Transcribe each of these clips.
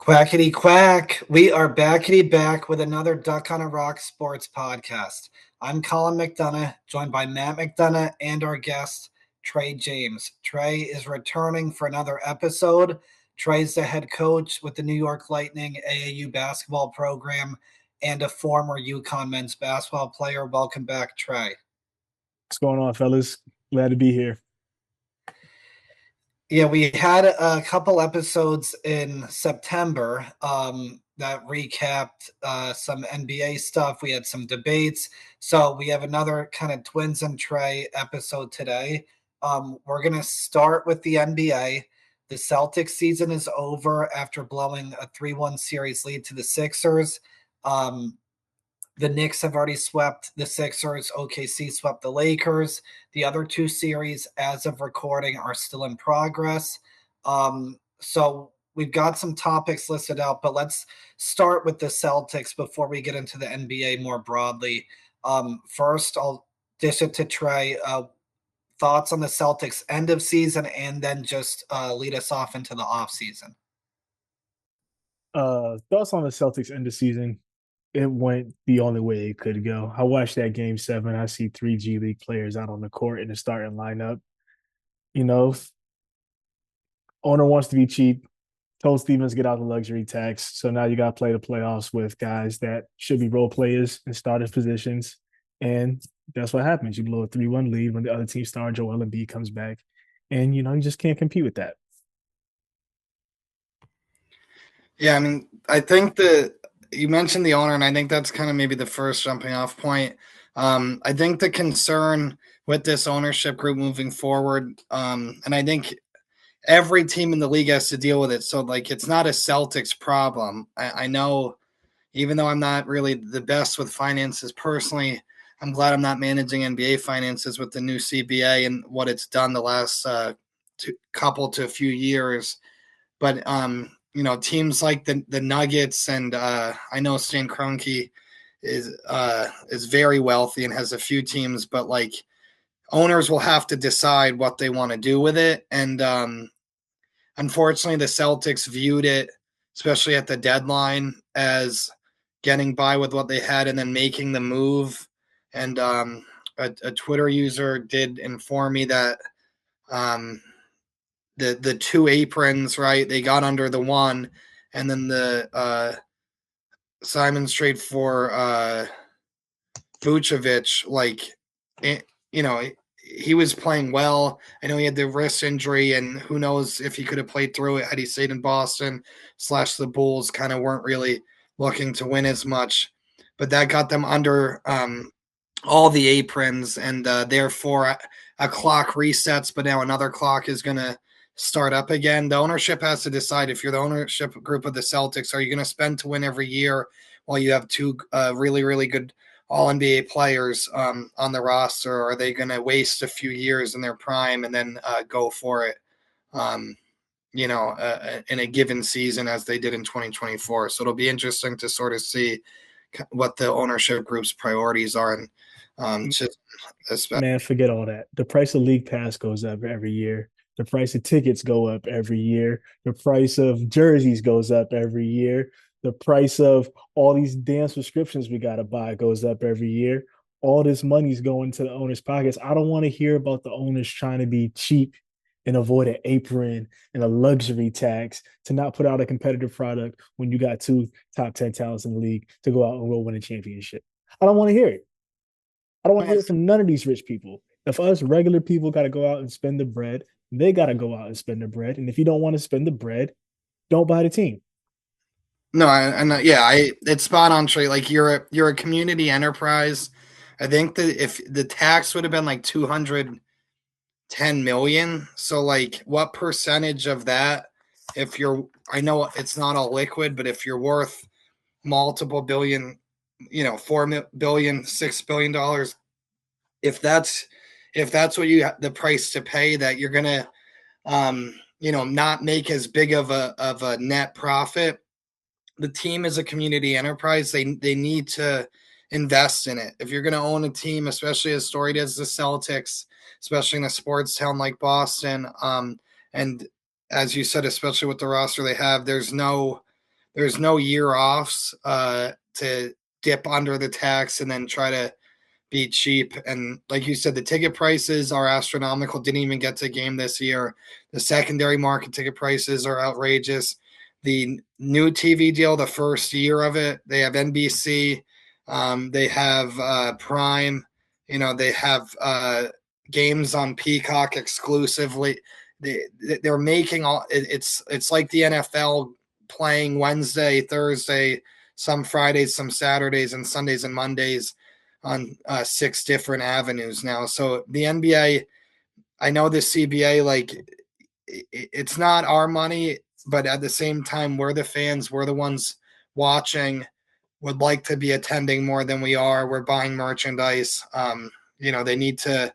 Quackity quack. We are backity back with another Duck on a Rock Sports podcast. I'm Colin McDonough, joined by Matt McDonough and our guest, Trey James. Trey is returning for another episode. Trey's the head coach with the New York Lightning AAU basketball program and a former UConn men's basketball player. Welcome back, Trey. What's going on, fellas? Glad to be here. Yeah, we had a couple episodes in September that recapped some NBA stuff. We had some debates. So we have another kind of Twins and Trey episode today. We're going to start with the NBA. The Celtics season is over after blowing a 3-1 series lead to the Sixers. The Knicks have already swept the Sixers. OKC swept the Lakers. The other two series, as of recording, are still in progress. So we've got some topics listed out, but let's start with the Celtics before we get into the NBA more broadly. First, I'll dish it to Trey. Thoughts on the Celtics end of season, and then just lead us off into the offseason. Thoughts on the Celtics end of season? It went the only way it could go. I watched that game 7. I see 3 G League players out on the court in the starting lineup. You know, owner wants to be cheap. Told Stevens get out the luxury tax. So now you got to play the playoffs with guys that should be role players in starting positions. And that's what happens. You blow a 3-1 lead when the other team star Joel Embiid comes back. And, you just can't compete with that. Yeah, I mean, I think that you mentioned the owner, and I think that's kind of maybe the first jumping off point. I think the concern with this ownership group moving forward, and I think every team in the league has to deal with it. So, like, it's not a Celtics problem. I know, even though I'm not really the best with finances personally, I'm glad I'm not managing NBA finances with the new CBA and what it's done the last couple to a few years. But teams like the Nuggets and I know Stan Kroenke is very wealthy and has a few teams, but like owners will have to decide what they want to do with it. And unfortunately, the Celtics viewed it, especially at the deadline, as getting by with what they had and then making the move. And a Twitter user did inform me that the two aprons, right? They got under the one, and then the Simon's trade for Vucevic, like he was playing well. I know he had the wrist injury, and who knows if he could have played through it had he stayed in Boston. / the Bulls kind of weren't really looking to win as much, but that got them under all the aprons, and therefore a clock resets. But now another clock is going to start up again. The ownership has to decide, if you're the ownership group of the Celtics, are you going to spend to win every year while you have two really, really good all NBA players on the roster? Or are they going to waste a few years in their prime and then go for it, in a given season as they did in 2024? So it'll be interesting to sort of see what the ownership group's priorities are. And Man, forget all that. The price of league pass goes up every year. The price of tickets go up every year. The price of jerseys goes up every year. The price of all these damn subscriptions we got to buy goes up every year. All this money's going to the owners' pockets. I don't want to hear about the owners trying to be cheap and avoid an apron and a luxury tax to not put out a competitive product when you got 2 top 10 talents in the league to go out and win a championship. I don't want to hear it. I don't want to hear it from none of these rich people. If us regular people got to go out and spend the bread, they got to go out and spend the bread. And if you don't want to spend the bread, don't buy the team. No, it's spot on, Trey. Like you're a community enterprise. I think that if the tax would have been like 210 million, so like what percentage of that, I know it's not all liquid, but if you're worth multiple billion, $4 billion, $6 billion, if that's what you have the price to pay, that you're gonna not make as big of a net profit. The team is a community enterprise. They need to invest in it. If you're going to own a team, especially as storied as the Celtics, especially in a sports town like Boston, and as you said, especially with the roster they have, there's no there's no year offs to dip under the tax and then try to be cheap. And like you said, the ticket prices are astronomical. Didn't even get to a game this year. The secondary market ticket prices are outrageous. The new TV deal, the first year of it, they have NBC, they have Prime, they have games on Peacock exclusively. They're making all it's like the NFL playing Wednesday, Thursday, some Fridays, some Saturdays, and Sundays and Mondays on 6 different avenues now. So the NBA, I know the CBA, like it's not our money, but at the same time, we're the fans, we're the ones watching, would like to be attending more than we are. We're buying merchandise. They need to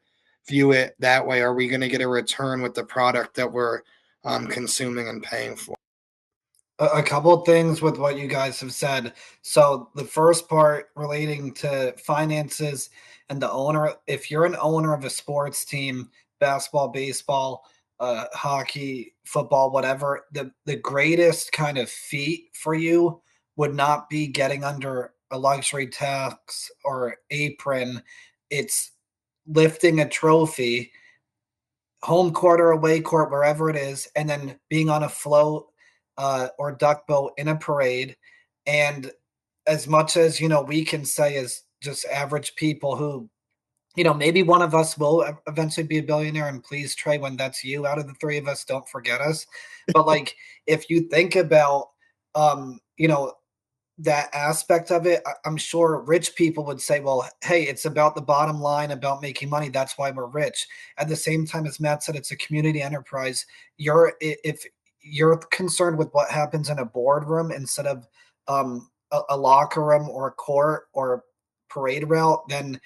view it that way. Are we going to get a return with the product that we're consuming and paying for? A couple of things with what you guys have said. So the first part relating to finances and the owner, if you're an owner of a sports team, basketball, baseball, hockey, football, whatever, the greatest kind of feat for you would not be getting under a luxury tax or apron. It's lifting a trophy, home court or away court, wherever it is, and then being on a float or duck boat in a parade. And as much as we can say as just average people who, maybe one of us will eventually be a billionaire. And please, Trey, when that's you out of the three of us, don't forget us. But like, if you think about, that aspect of it, I'm sure rich people would say, well, hey, it's about the bottom line, about making money. That's why we're rich. At the same time, as Matt said, it's a community enterprise. If you're concerned with what happens in a boardroom instead of a locker room or a court or parade route, then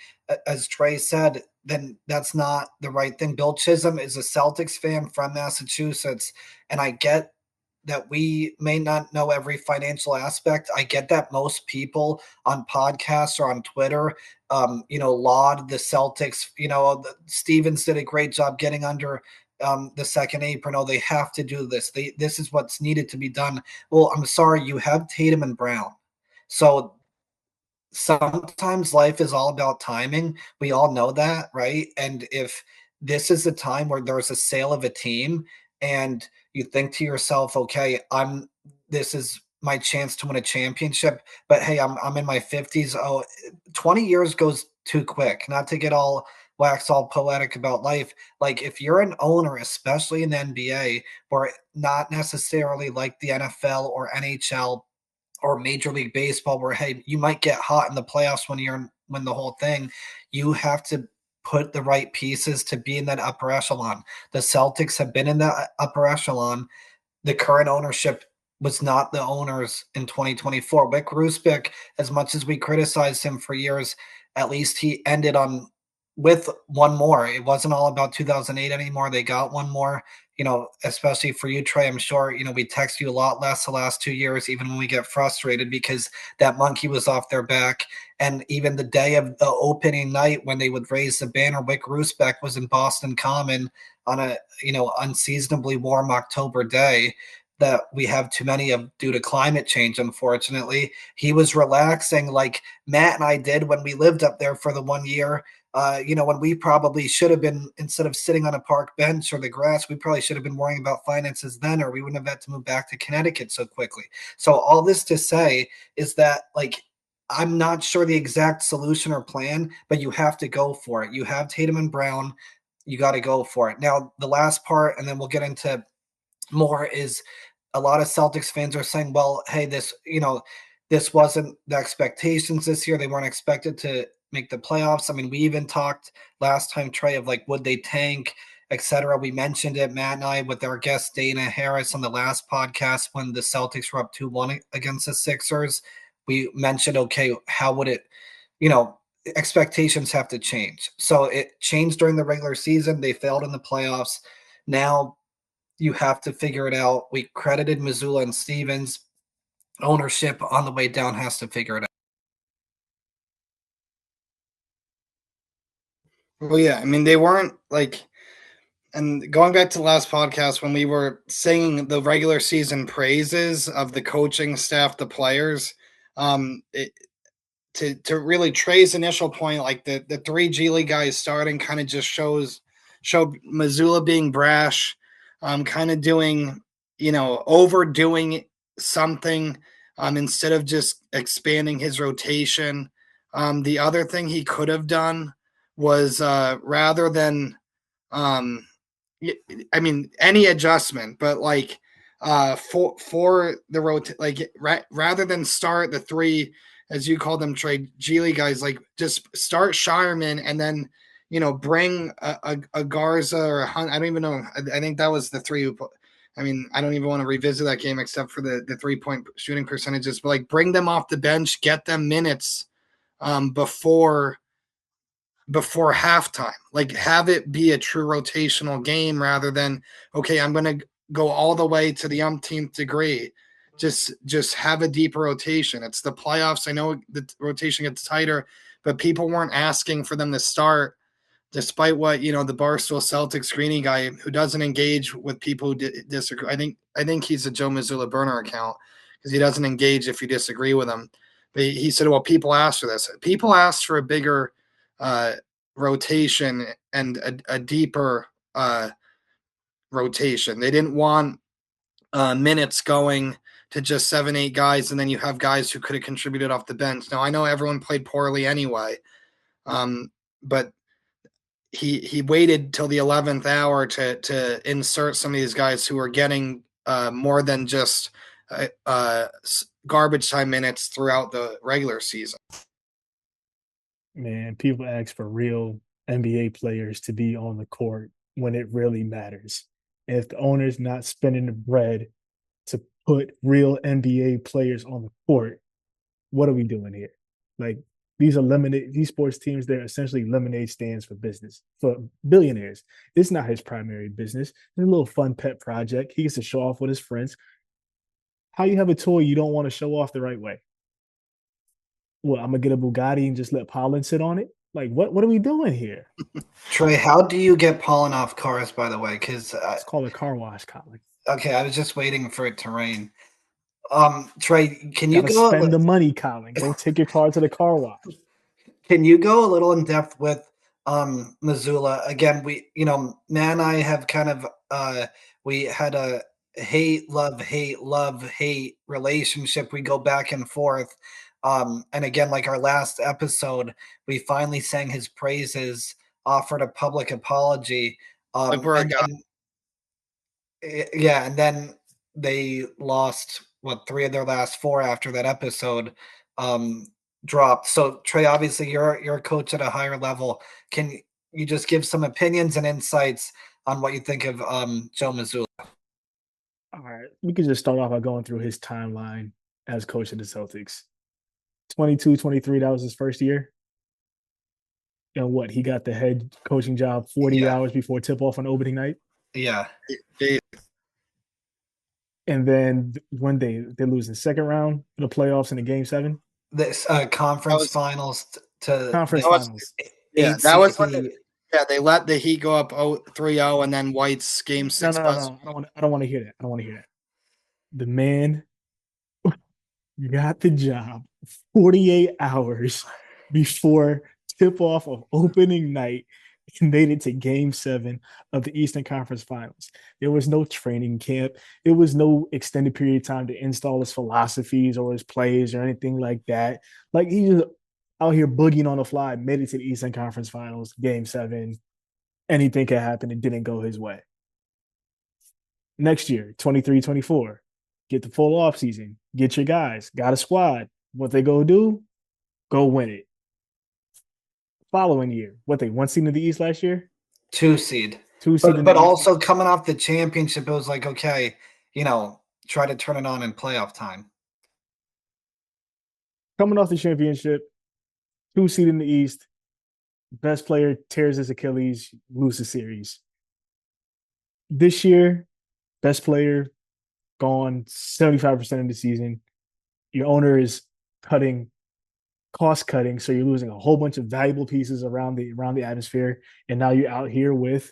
as Trey said, then that's not the right thing. Bill Chisholm is a Celtics fan from Massachusetts, and I get that we may not know every financial aspect. I get that most people on podcasts or on Twitter, laud the Celtics. Stevens did a great job getting under the second apron. Oh, they have to do this. This is what's needed to be done. Well, I'm sorry, you have Tatum and Brown. So sometimes life is all about timing. We all know that, right? And if this is the time where there's a sale of a team and you think to yourself, okay, this is my chance to win a championship, but hey, I'm in my 50s. Oh, 20 years goes too quick. Not to get all wax all poetic about life. Like if you're an owner, especially in the NBA, or not necessarily like the NFL or NHL or Major League Baseball, where hey, you might get hot in the playoffs when the whole thing, you have to put the right pieces to be in that upper echelon. The Celtics have been in that upper echelon. The current ownership was not the owners in 2024. Vic Ruspick, as much as we criticized him for years, at least he ended on with one more. It wasn't all about 2008 anymore. They got one more, especially for you, Trey. I'm sure, we text you a lot less the last 2 years, even when we get frustrated because that monkey was off their back. And even the day of the opening night when they would raise the banner, Vic Ruspick was in Boston Common on a, unseasonably warm October day that we have too many of due to climate change, unfortunately. He was relaxing like Matt and I did when we lived up there for the 1 year. When we probably should have been, instead of sitting on a park bench or the grass, we probably should have been worrying about finances then, or we wouldn't have had to move back to Connecticut so quickly. So all this to say is that, like, I'm not sure the exact solution or plan, but you have to go for it. You have Tatum and Brown. You got to go for it. Now, the last part, and then we'll get into more, is a lot of Celtics fans are saying, well, hey, this wasn't the expectations this year. They weren't expected to make the playoffs. I mean, we even talked last time, Trey, of like, would they tank, etc. We mentioned it, Matt and I, with our guest Dana Harris on the last podcast when the Celtics were up 2-1 against the Sixers. We mentioned, okay, how would it, expectations have to change. So it changed during the regular season. They failed in the playoffs. Now you have to figure it out. We credited Missoula and Stevens. Ownership on the way down has to figure it out. Well, yeah, I mean, they weren't like And going back to the last podcast when we were singing the regular season praises of the coaching staff, the players, it, to really Trey's initial point, like the three G League guys starting kind of just showed Missoula being brash, kind of doing, overdoing something, instead of just expanding his rotation. The other thing he could have done was, rather than, um, I mean, any adjustment, but like, for the rather than start the three, as you call them, Trey G League guys, like just start Shireman and then bring a Garza or a Hunt. I don't even know. I think that was the three who. I mean, I don't even want to revisit that game except for the 3-point shooting percentages, but like bring them off the bench, get them minutes, before halftime. Like have it be a true rotational game rather than, okay, I'm going to go all the way to the umpteenth degree. Just have a deeper rotation. It's the playoffs. I know the rotation gets tighter, but people weren't asking for them to start, despite what the Barstool Celtics greenie guy who doesn't engage with people who disagree. I think he's a Joe Missoula burner account because he doesn't engage if you disagree with him. But he said, well, people asked for this. People asked for a bigger uh, rotation and a deeper rotation. They didn't want minutes going to just 7-8 guys, and then you have guys who could have contributed off the bench. Now I know everyone played poorly anyway, but he waited till the 11th hour to insert some of these guys who are getting more than just garbage time minutes throughout the regular season. Man, people ask for real NBA players to be on the court when it really matters. And if the owner's not spending the bread to put real NBA players on the court, what are we doing here? Like these sports teams, they're essentially lemonade stands for business, for billionaires. It's not his primary business. It's a little fun pet project. He gets to show off with his friends. How you have a toy you don't want to show off the right way? Well, I'm gonna get a Bugatti and just let Pollen sit on it. Like, what are we doing here? Trey, how do you get pollen off cars, by the way? Because It's called a car wash, Colin. okay, I was just waiting for it to rain. Trey, can you Gotta go? spend the money, Colin. Go take your car to the car wash. Can you go a little in depth with Missoula? Again, Matt and I have kind of we had a hate love hate relationship. We go back and forth. And again, like our last episode, we finally sang his praises, offered a public apology. Like we're a And guy. yeah, and then they lost three of their last four after that episode dropped. So Trey, obviously you're a coach at a higher level. Can you just give some opinions and insights on what you think of Joe Missoula? All right. We could just start off by going through his timeline as coach of the Celtics. 22, 23, that was his first year. And what? He got the head coaching job 40 hours before tip off on opening night. Yeah. And then when they lose in the second round in the playoffs in the game 7. This conference finals to Conference finals. That was when they let the Heat go up 3-0 and then White's game 6. No. I don't want to hear that. I don't want to hear that. The man got the job 48 hours before tip off of opening night and made it to game 7 of the Eastern Conference Finals. There was no training camp. There was no extended period of time to install his philosophies or his plays or anything like that. Like he just out here boogieing on the fly, made it to the Eastern Conference Finals, game 7. Anything could happen. It didn't go his way. Next year, 23-24, get the full offseason, get your guys, got a squad. What they go do? Go win it. Following year, what they 1 seed in the East last year? 2 seed. 2 seed, but also coming off the championship, it was like, okay, try to turn it on in playoff time. Coming off the championship, 2 seed in the East, best player tears his Achilles, loses series. This year, best player gone 75% of the season. Your owner is cost cutting, so you're losing a whole bunch of valuable pieces around the atmosphere, and now you're out here with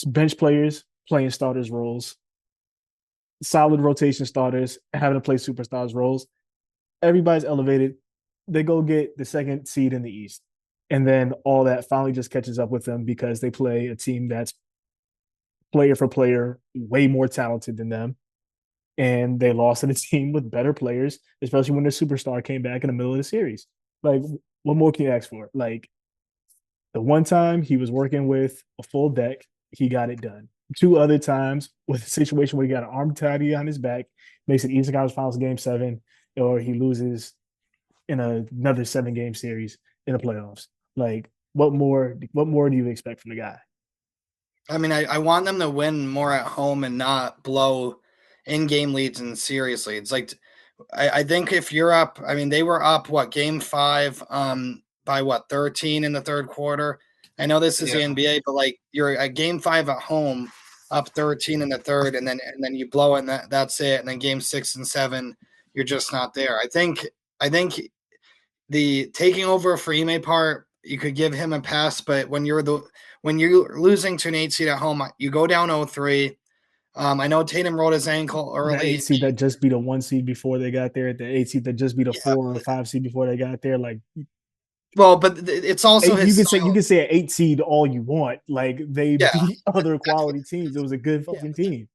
bench players playing starters roles, solid rotation starters having to play superstars roles. Everybody's elevated. They go get the second seed in the East. And then all that finally just catches up with them because they play a team that's player for player way more talented than them. And they lost to a team with better players, especially when their superstar came back in the middle of the series. Like, what more can you ask for? Like, the one time he was working with a full deck, he got it done. Two other times with a situation where he got an arm tied on his back, makes it Eastern Conference Finals game 7, or he loses in another 7-game series in the playoffs. Like, what more do you expect from the guy? I mean, I want them to win more at home and not blow in-game leads in series leads. Like, I think if you're up, I mean, they were up, game 5 by 13 in the third quarter. I know this is the NBA, but like you're at game 5 at home, up 13 in the third, and then you blow it, and that's it. And then game 6 and 7, you're just not there. I think the taking over for Ime part, you could give him a pass, but when you're losing to an 8 seed at home, you go down 0-3. I know Tatum rolled his ankle early. The 8 seed that just beat a 1 seed before they got there. The 8 seed that just beat a 4 or 5 seed before they got there. Like, well, but it's also you can say an 8 seed all you want. Like, they beat other quality teams. It was a good fucking team.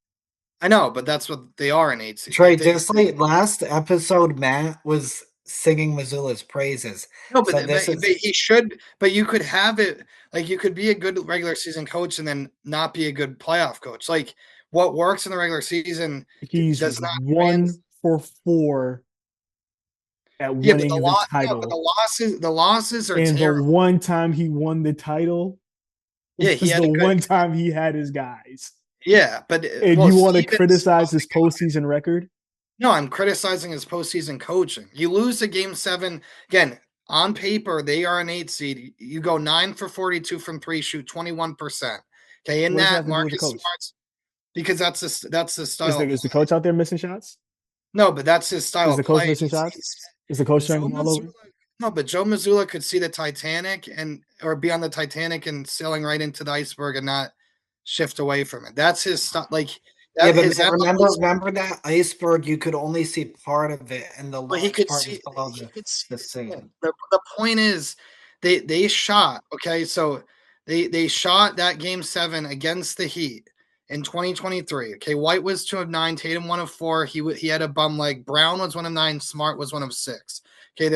I know, but that's what they are, an 8 seed. Trey, just like last episode, Matt was singing Missoula's praises. No, but he should. But you could have it like you could be a good regular season coach and then not be a good playoff coach. Like, what works in the regular season does not 1 for 4 at winning the title. But the losses are and terrible. The one time he won the title, he had one time he had his guys. Yeah, but you want to criticize his postseason record? No, I'm criticizing his postseason coaching. You lose to game 7 again. On paper, they are an 8 seed. You go 9 for 42 from 3, shoot 21%. Okay, in that Marcus Smart's, because that's the style. Is the coach out there missing shots? No, but that's his style. Is the coach missing shots? Is the coach turning all over? No, but Joe Mazzulla could see the Titanic or be on the Titanic and sailing right into the iceberg and not shift away from it. That's his stuff. Like, but remember that iceberg, you could only see part of it, and the large part is below the same. The point is, they shot. Okay, so they shot that game 7 against the Heat in 2023. Okay, White was 2 of 9, Tatum 1 of 4. He had a bum leg. Brown was 1 of 9. Smart was 1 of 6. Okay,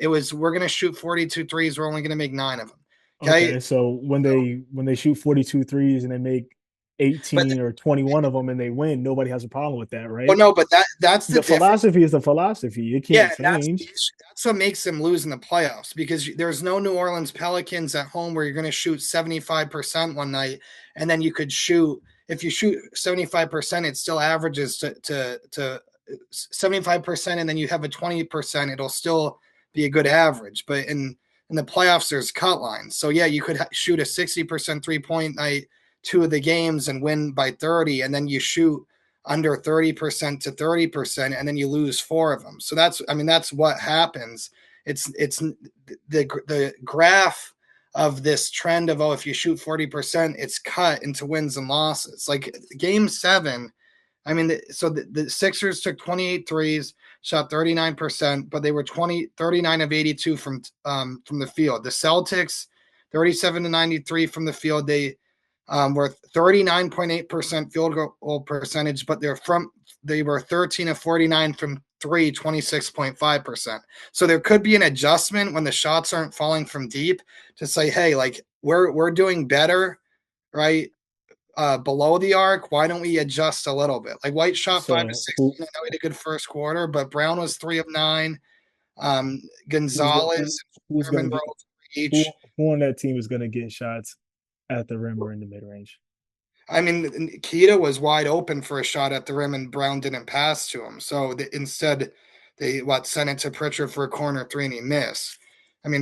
we're gonna shoot 42 threes. We're only gonna make 9 of them. Okay, so when they shoot 42 threes and they make 18 or 21 of them and they win, nobody has a problem with that, right? Well, no, but that's the philosophy is the philosophy. It can't change. That's what makes them lose in the playoffs, because there's no New Orleans Pelicans at home where you're going to shoot 75% one night, and then you could shoot, if you shoot 75%, it still averages to 75%, and then you have a 20%, it'll still be a good average. But in the playoffs, there's cut lines. So yeah, you could shoot a 60% 3-point night 2 of the games and win by 30, and then you shoot under 30% to 30%, and then you lose 4 of them. So that's what happens. It's the graph of this trend of, if you shoot 40%, it's cut into wins and losses. Like game 7, so the Sixers took 28 threes, shot 39%, but they were 39 of 82 from the field. The Celtics, 37 to 93 from the field. They were 39.8% field goal percentage, but they were 13 of 49 from 3, 26.5%. So there could be an adjustment when the shots aren't falling from deep to say, hey, like we're doing better, right? Below the arc, why don't we adjust a little bit? Like White shot 5 of 16. I know he had a good first quarter, but Brown was 3 of 9. Gonzalez, who on that team is going to get shots at the rim or in the mid range? Keita was wide open for a shot at the rim, and Brown didn't pass to him. So instead, they sent it to Pritchard for a corner 3, and he missed.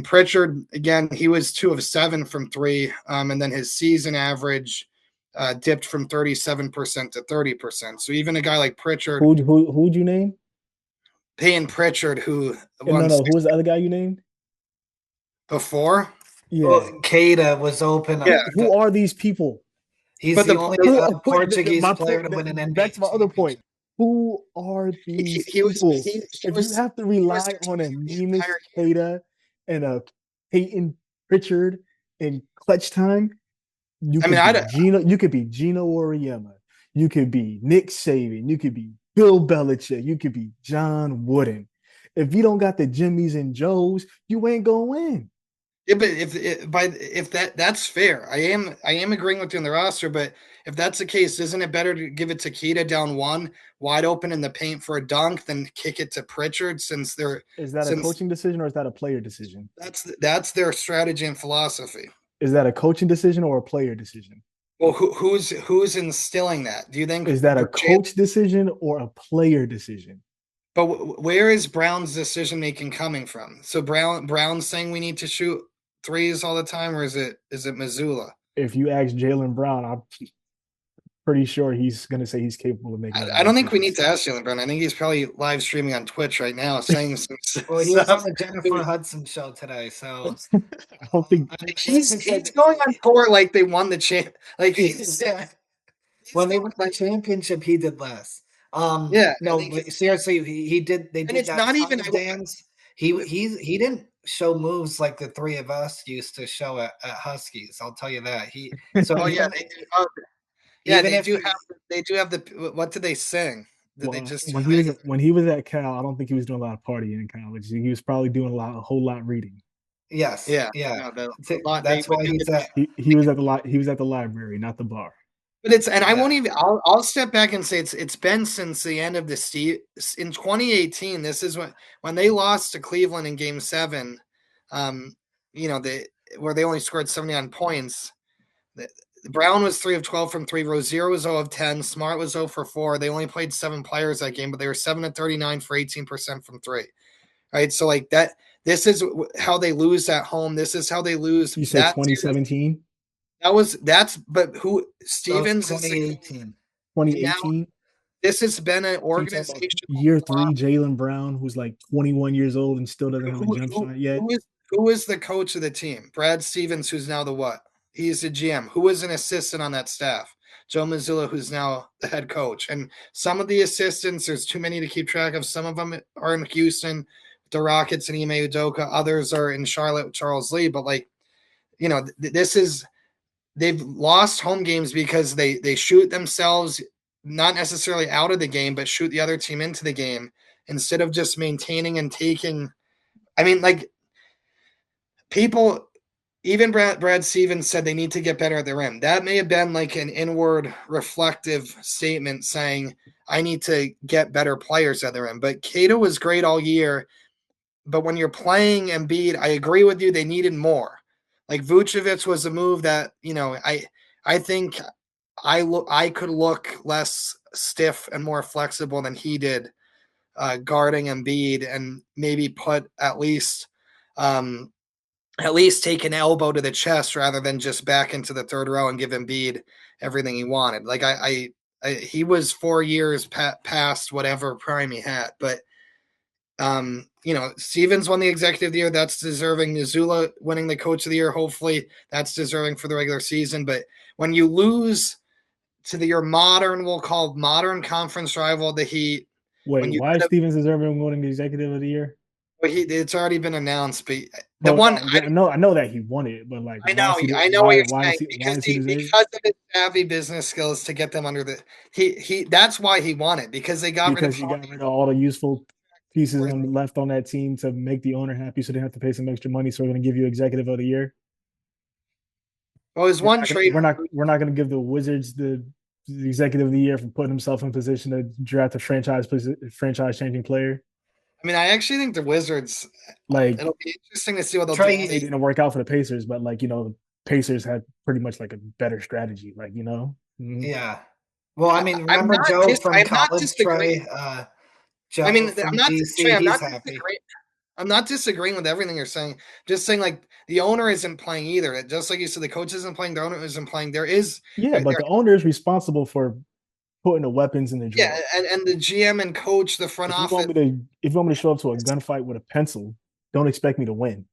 Pritchard, again, he was 2 of 7 from 3, and then his season average dipped from 37% to 30%. So even a guy like Pritchard, who'd you name? Payne Pritchard, who who was the other guy you named before? Yeah, well, Keita was open. Yeah. Who are these people? He's the only Portuguese player to win an NBA back to my other point. championship. Who are these He was people? he If was you have to he rely was their on a teammate the Neemish entire game. Queta and a Peyton Pritchard in clutch time, you I mean, could be Gino. You could be Gino Auriemma. You could be Nick Saban. You could be Bill Belichick. You could be John Wooden. If you don't got the Jimmys and Joes, you ain't gonna win. Yeah, but if that's fair. I am agreeing with you on the roster, but if that's the case, isn't it better to give it to Keita down one, wide open in the paint for a dunk, than kick it to Pritchard since Is that a coaching decision or is that a player decision? that's their strategy and philosophy. Is that a coaching decision or a player decision? Well, who's instilling that? Do you think Is that a coach decision or a player decision? But where is Brown's decision making coming from? So Brown's saying we need to shoot threes all the time, or is it Missoula? If you ask Jaylen Brown, I'm pretty sure he's going to say he's capable of making that. I don't think we need to ask Jaylen Brown. I think he's probably live streaming on Twitch right now saying some Well, he was on the Jennifer Hudson show today, so I don't think he's going on tour like they won the champ. Like when they won the championship, he did less. Yeah, no, but seriously, he did. They and did it's that not even dance. He didn't show moves like the three of us used to show at Huskies. I'll tell you that. Oh yeah, they do. Yeah, they do have the. What did they sing? Did they just when he was at Cal? I don't think he was doing a lot of partying in college. He was probably doing a whole lot reading. Yes. Yeah. No, that's why he's at. He was at the library, not the bar. But I won't even. I'll step back and say it's been since the end of the in 2018. This is when they lost to Cleveland in Game 7. Where they only scored 79 points. Brown was 3 of 12 from 3. Rozier was 0 of 10. Smart was 0 for 4. They only played 7 players that game, but they were 7 of 39 for 18% from 3. Right, so like that. This is how they lose at home. This is how they lose. You said 2017. But who Stevens 2018. 2018. This has been an organization. Year 3, Jaylen Brown, who's like 21 years old and still doesn't have a jump shot yet. Who is the coach of the team? Brad Stevens, who's now the what? He's the GM. Who was an assistant on that staff? Joe Mazzulla, who's now the head coach. And some of the assistants, there's too many to keep track of. Some of them are in Houston, the Rockets and Ime Udoka. Others are in Charlotte with Charles Lee. But they've lost home games because they shoot themselves not necessarily out of the game, but shoot the other team into the game instead of just maintaining and taking. I mean, like people. Even Brad Stevens said they need to get better at the rim. That may have been like an inward reflective statement saying, I need to get better players at the rim. But Cato was great all year. But when you're playing Embiid, I agree with you. They needed more. Like Vucevic was a move that, I think I could look less stiff and more flexible than he did guarding Embiid, and maybe put at least take an elbow to the chest rather than just back into the third row and give Embiid everything he wanted. Like he was 4 years past whatever prime he had, but Stevens won the executive of the year. That's deserving. Mazzulla winning the coach of the year. Hopefully that's deserving for the regular season. But when you lose to your we'll call modern conference rival, the Heat. Wait, why is Stevens deserving winning the executive of the year? It's already been announced, but I know that he won it, but like I know what you're saying because of his savvy business skills to get them under the he that's why he won it, because they got rid of all the useful pieces left on that team to make the owner happy, so they have to pay some extra money. So we're going to give you executive of the year. Well, there's one trade. We're not going to give the Wizards the executive of the year for putting himself in position to draft a franchise changing player. I mean, I actually think the Wizards, it'll be interesting to see what they'll do. It didn't work out for the Pacers, but the Pacers had pretty much like a better strategy, Mm-hmm. Yeah. Well, I mean, remember Joe from college, Trey? Joe I'm not disagreeing with everything you're saying. Just saying, like, the owner isn't playing either. Just like you said, the coach isn't playing, the owner isn't playing. But the owner is responsible for putting the weapons in the drawer. Yeah, and the GM and coach, the front office. If you want me to show up to a gunfight with a pencil, don't expect me to win.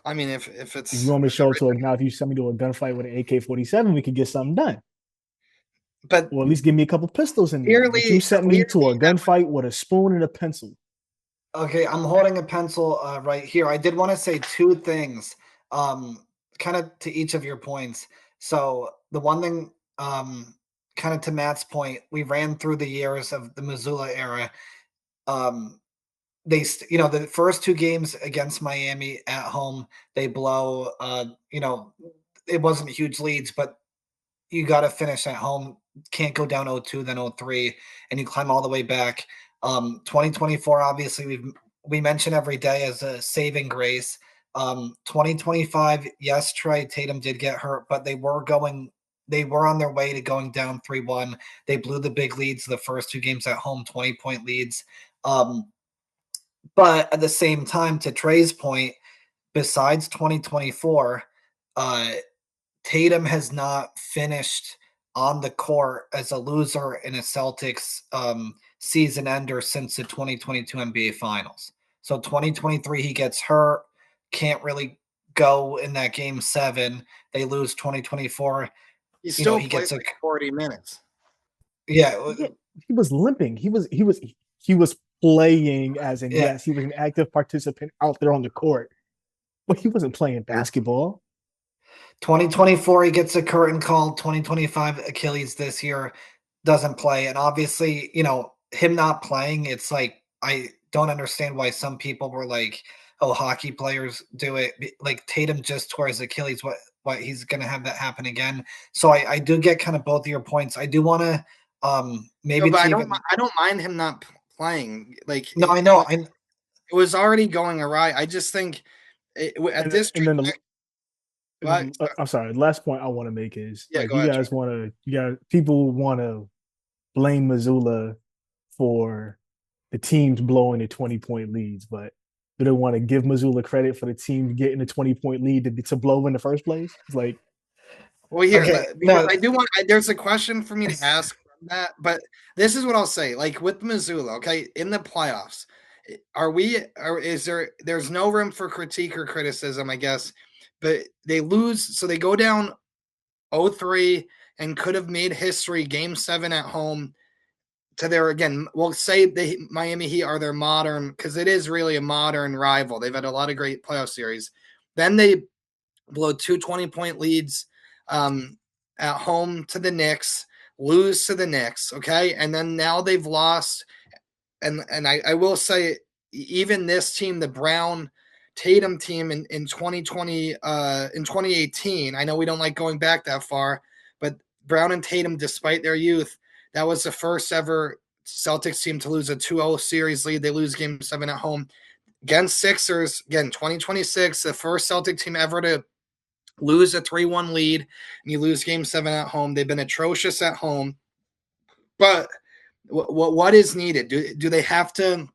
I mean, if If you it's want me to show it to now, if you send me to a gunfight with an AK-47, we could get something done. but Or at least give me a couple pistols in there. But you sent me to a gunfight with a spoon and a pencil. Okay, I'm holding a pencil right here. I did want to say two things, kind of to each of your points. So the one thing, kind of to Matt's point, we ran through the years of the Missoula era. Um, the first two games against Miami at home, they blow. It wasn't huge leads, but you got to finish at home. Can't go down 0-2, then 0-3, and you climb all the way back. 2024, obviously, we mention every day as a saving grace. 2025, yes, Trey Tatum did get hurt, but they were on their way to going down 3-1. They blew the big leads the first two games at home, 20-point leads. But at the same time, to Trey's point, besides 2024, Tatum has not finished on the court as a loser in a Celtics season ender since the 2022 NBA Finals. So 2023, he gets hurt, can't really go in that game 7. They lose 2024. He still He played gets like 40 minutes. Yeah, he was limping. He was playing, as in yes, he was an active participant out there on the court, but he wasn't playing basketball. 2024, he gets a curtain call. 2025, Achilles this year doesn't play. And obviously, him not playing, it's like, I don't understand why some people were like, oh, hockey players do it. Like Tatum just tore his Achilles. What he's going to have that happen again. So I do get kind of both of your points. I do want to maybe. No, but I don't mind him not playing. Like, no, I know. It was already going awry. I just think at this. I'm sorry. The last point I want to make is yeah, go ahead, people want to blame Missoula for the teams blowing the 20-point leads, but do they want to give Missoula credit for the team getting a 20-point lead to blow in the first place? It's like, well, here, okay, because I do want. There's a question for me to ask from that, but this is what I'll say. Like with Missoula, okay, in the playoffs, there's no room for critique or criticism, I guess, but they lose, so they go down 0-3 and could have made history. Game 7 at home to their, again, we'll say the Miami Heat are their modern, because it is really a modern rival. They've had a lot of great playoff series. Then they blow 2 20-point leads at home to the Knicks, lose to the Knicks, okay? And then now they've lost, and I will say, even this team, the Brown Tatum team in 2020, in 2018, I know we don't like going back that far, but Brown and Tatum, despite their youth, that was the first ever Celtics team to lose a 2-0 series lead. They lose game 7 at home against Sixers. Again, 2026, the first Celtic team ever to lose a 3-1 lead, and you lose game 7 at home. They've been atrocious at home. But what is needed? Do they have to?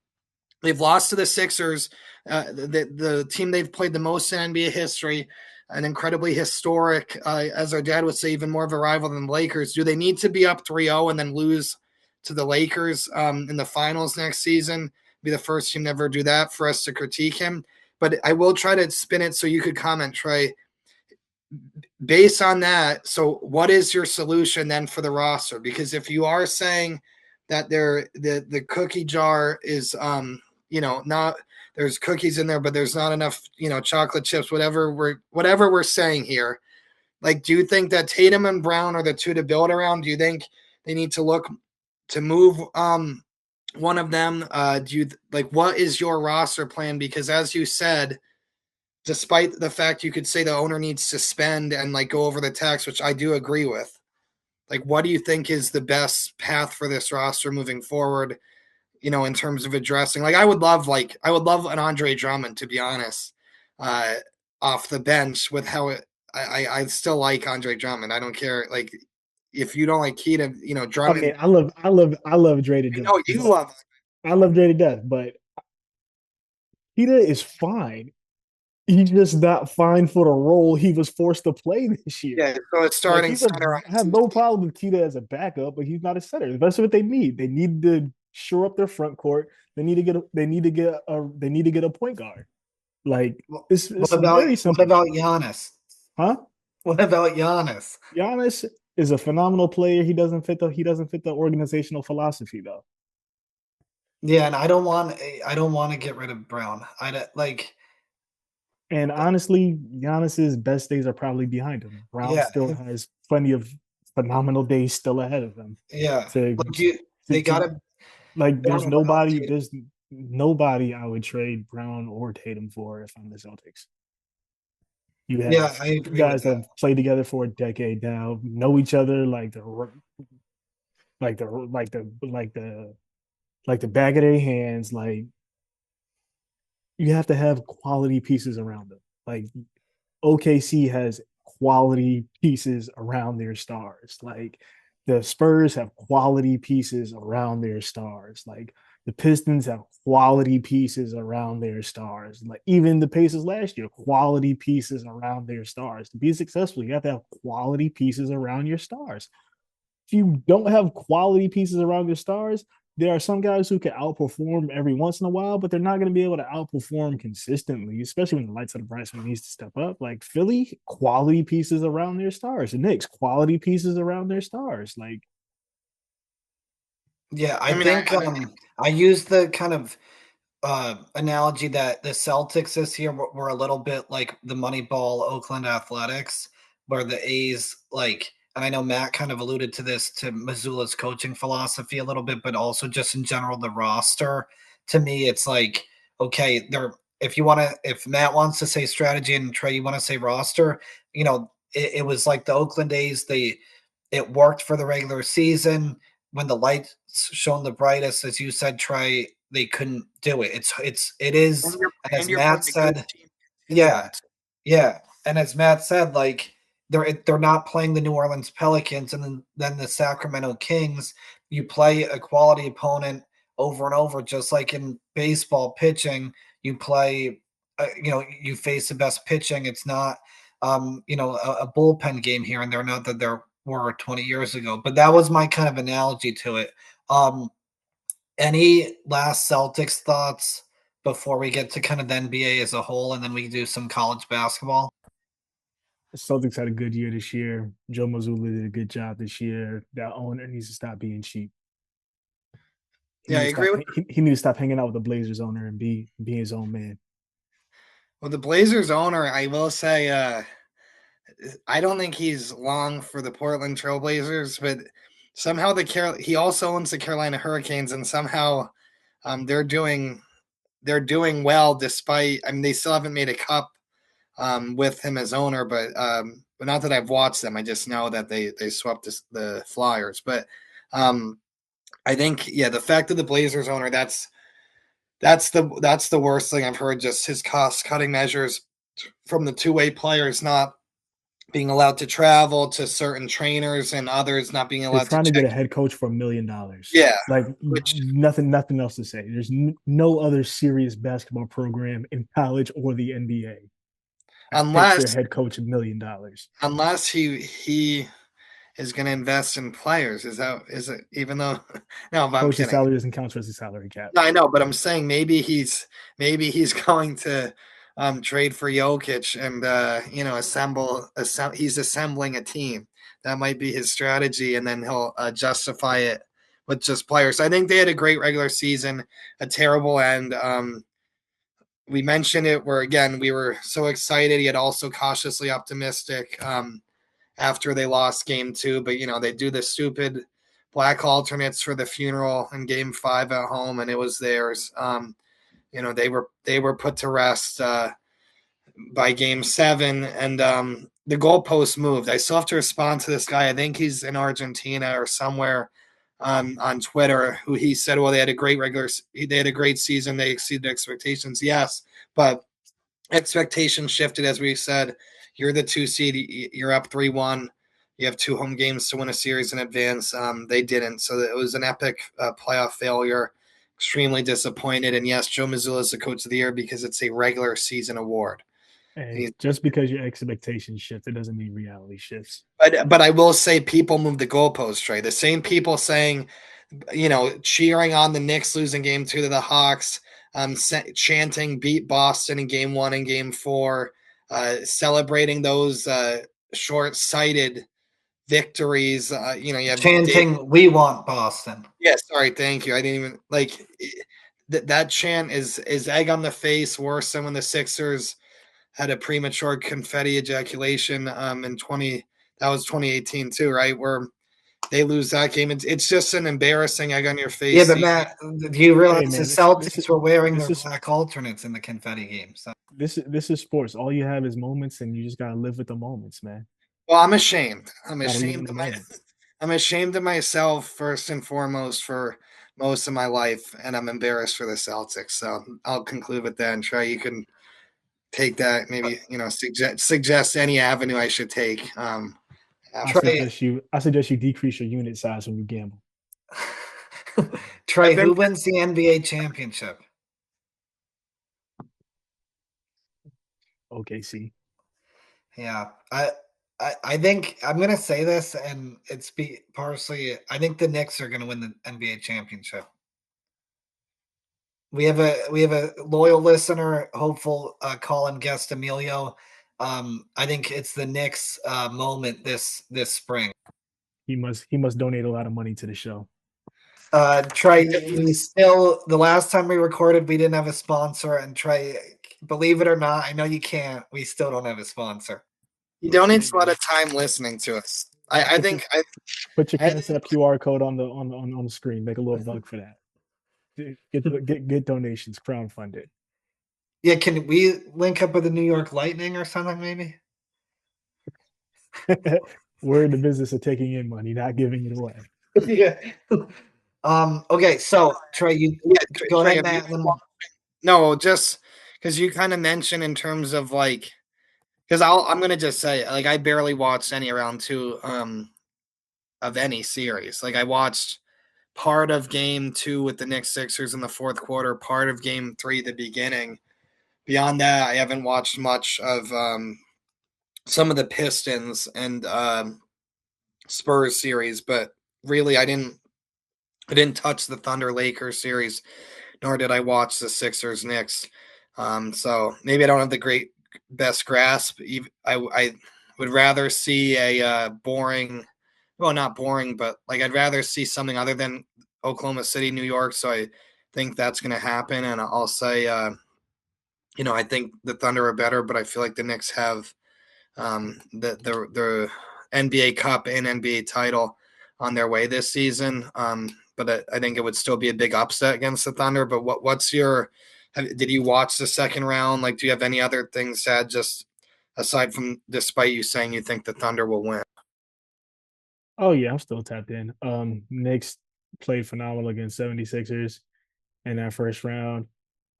They've lost to the Sixers, the team they've played the most in NBA history, an incredibly historic, as our dad would say, even more of a rival than the Lakers. Do they need to be up 3-0 and then lose to the Lakers in the finals next season? Be the first team to ever do that for us to critique him. But I will try to spin it so you could comment, Trey. Based on that, so what is your solution then for the roster? Because if you are saying that the cookie jar is not, there's cookies in there, but there's not enough, chocolate chips, whatever we're saying here. Like, do you think that Tatum and Brown are the two to build around? Do you think they need to look to move one of them? What is your roster plan? Because as you said, despite the fact you could say the owner needs to spend and go over the tax, which I do agree with, what do you think is the best path for this roster moving forward? In terms of addressing, I would love an Andre Drummond, to be honest, off the bench with how I still like Andre Drummond. I don't care. If you don't like Keita, Drummond. I mean, I love Dre to death. No, you love. I love Dre to death, but Keita is fine. He's just not fine for the role he was forced to play this year. Yeah, so it's starting center. I have no problem with Keita as a backup, but he's not a center. That's what they need. They need to shore up their front court. They need to get a point guard. Like What it's about very simple. Giannis? Huh? What about Giannis? Giannis is a phenomenal player. He doesn't fit the organizational philosophy though. Yeah, and I don't want to get rid of Brown. Like And honestly, Giannis's best days are probably behind him. Brown yeah, still has plenty of phenomenal days still ahead of him. yeah. To Like you, they to gotta like Brown around Tatum. there's nobody I would trade Brown or Tatum for if I'm the Celtics. You Yeah, have I two agree with guys that that. have played together for a decade now, know each other like the like the like the like the back of their hands. Like you have to have quality pieces around them. Like OKC has quality pieces around their stars. Like the Spurs have quality pieces around their stars. Like the Pistons have quality pieces around their stars. Like even the Pacers last year, quality pieces around their stars. To be successful, you have to have quality pieces around your stars. If you don't have quality pieces around your stars, there are some guys who can outperform every once in a while, but they're not going to be able to outperform consistently, especially when the lights are the brightest when it needs to step up. Like Philly, quality pieces around their stars. The Knicks, quality pieces around their stars. Like, Yeah, I I mean, think I use the kind of analogy that the Celtics this year were a little bit like the Moneyball Oakland Athletics, where the A's like, and I know Matt kind of alluded to this to Missoula's coaching philosophy a little bit, but also just in general the roster. To me, it's like okay, there. If you want to, if Matt wants to say strategy and Trey, you want to say roster, it was like the Oakland A's. It worked for the regular season when the lights shone the brightest, as you said, Trey, they couldn't do it. It and is, you're and as and you're Matt putting a good said, team into yeah, that. yeah, and as Matt said, like they're not playing the New Orleans Pelicans and then the Sacramento Kings. You play a quality opponent over and over, just like in baseball pitching. You play, you face the best pitching. It's not, a bullpen game here and there. Not that there were 20 years ago, but that was my kind of analogy to it. Um, any last Celtics thoughts before we get to kind of the NBA as a whole, and then we do some college basketball? the Celtics had a good year this year. Joe Mazzulla did a good job this year. That owner needs to stop being cheap. Yeah, I agree with. He needs to stop hanging out with the Blazers owner and be his own man. Well, the Blazers owner, I will say, I don't think he's long for the Portland Trailblazers, but somehow he also owns the Carolina Hurricanes, and somehow they're doing well despite. I mean, they still haven't made a cup with him as owner, but not that I've watched them. I just know that they swept the Flyers. But I think the fact that the Blazers owner that's the worst thing I've heard. Just his cost cutting measures from the two-way players not being allowed to travel to certain trainers and others not being They're allowed to trying to get check. a head coach for $1 million. Yeah, Like which nothing else to say. There's no other serious basketball program in college or the NBA that pays their unless head coach $1 million. unless he is going to invest in players. Is it even though? No, I'm Coach's kidding. salary doesn't count towards the salary cap. I know, but I'm saying maybe he's going to trade for Jokic and he's assembling a team. That might be his strategy, and then he'll justify it with just players. I think they had a great regular season, a terrible end. We mentioned it where again we were so excited yet also cautiously optimistic after they lost game 2, but they do the stupid black alternates for the funeral in game 5 at home, and it was theirs. They were put to rest by game 7, and the goalpost moved. I still have to respond to this guy. I think he's in Argentina or somewhere on Twitter, who he said, well, they had a great season. They exceeded expectations. Yes, but expectations shifted, as we said. You're the 2 seed. You're up 3-1. You have 2 home games to win a series in advance. They didn't. So it was an epic playoff failure. Extremely disappointed. And yes, Joe Mazzulla is the coach of the year because it's a regular season award. And just because your expectations shift, it doesn't mean reality shifts. But I will say people move the goalpost, Trey. The same people saying, cheering on the Knicks losing game 2 to the Hawks, chanting "Beat Boston" in Game 1 and Game 4, celebrating those short-sighted victories. You have Dave. Chanting, "We want Boston." Yeah, sorry, thank you. I didn't even like that chant is egg on the face, worse than when the Sixers had a premature confetti ejaculation in 2018 too, right? Where they lose that game. It's just an embarrassing egg on your Yeah, face. but Matt, do you Hey realize the man, Celtics were wearing this their is black alternates in the confetti game? So this is sports. All you have is moments, and you just gotta live with the moments, man. Well, I'm ashamed. I'm Gotta live in ashamed the of my moments. I'm ashamed of myself first and foremost for most of my life, and I'm embarrassed for the Celtics. So I'll conclude with that, and Trey, you can take that. Maybe suggest any avenue I should take. After that. Trey, I suggest you decrease your unit size when you gamble. Trey, I've been who wins the NBA championship? OKC. Yeah, I think I'm gonna say this, and it's partially. I think the Knicks are gonna win the NBA championship. We have a loyal listener, hopeful Colin Guest Emilio. I think it's the Knicks moment this spring. He must donate a lot of money to the show. Trey, we still the last time we recorded, we didn't have a sponsor, and Trey, believe it or not, I know you can't. We still don't have a sponsor. He donates a lot of time listening to us. I Put your think put your I Cash App QR code on the screen. Make a little buck for that. Get donations, crowdfund it. Yeah, can we link up with the New York Lightning or something? Maybe. We're in the business of taking in money, not giving it away. Yeah. Okay, so Trey, you yeah, go Trey, ahead, have you Matt. no, just because you kind of mentioned in terms of like, because I'm gonna just say like I barely watched any round two of any series. Like I watched part of game 2 with the Knicks Sixers in the fourth quarter, part of game 3 the beginning. Beyond that, I haven't watched much of some of the Pistons and Spurs series, but really I didn't touch the Thunder Lakers series, nor did I watch the Sixers Knicks. So maybe I don't have the great best grasp. I would rather see a boring, well, not boring, but like I'd rather see something other than Oklahoma City, New York. So I think that's going to happen. And I'll say, I think the Thunder are better, but I feel like the Knicks have the NBA Cup and NBA title on their way this season. But I think it would still be a big upset against the Thunder. But what's your? Did you watch the second round? Like, do you have any other things said just aside from despite you saying you think the Thunder will win? Oh yeah, I'm still tapped in. Knicks played phenomenal against 76ers in that first round.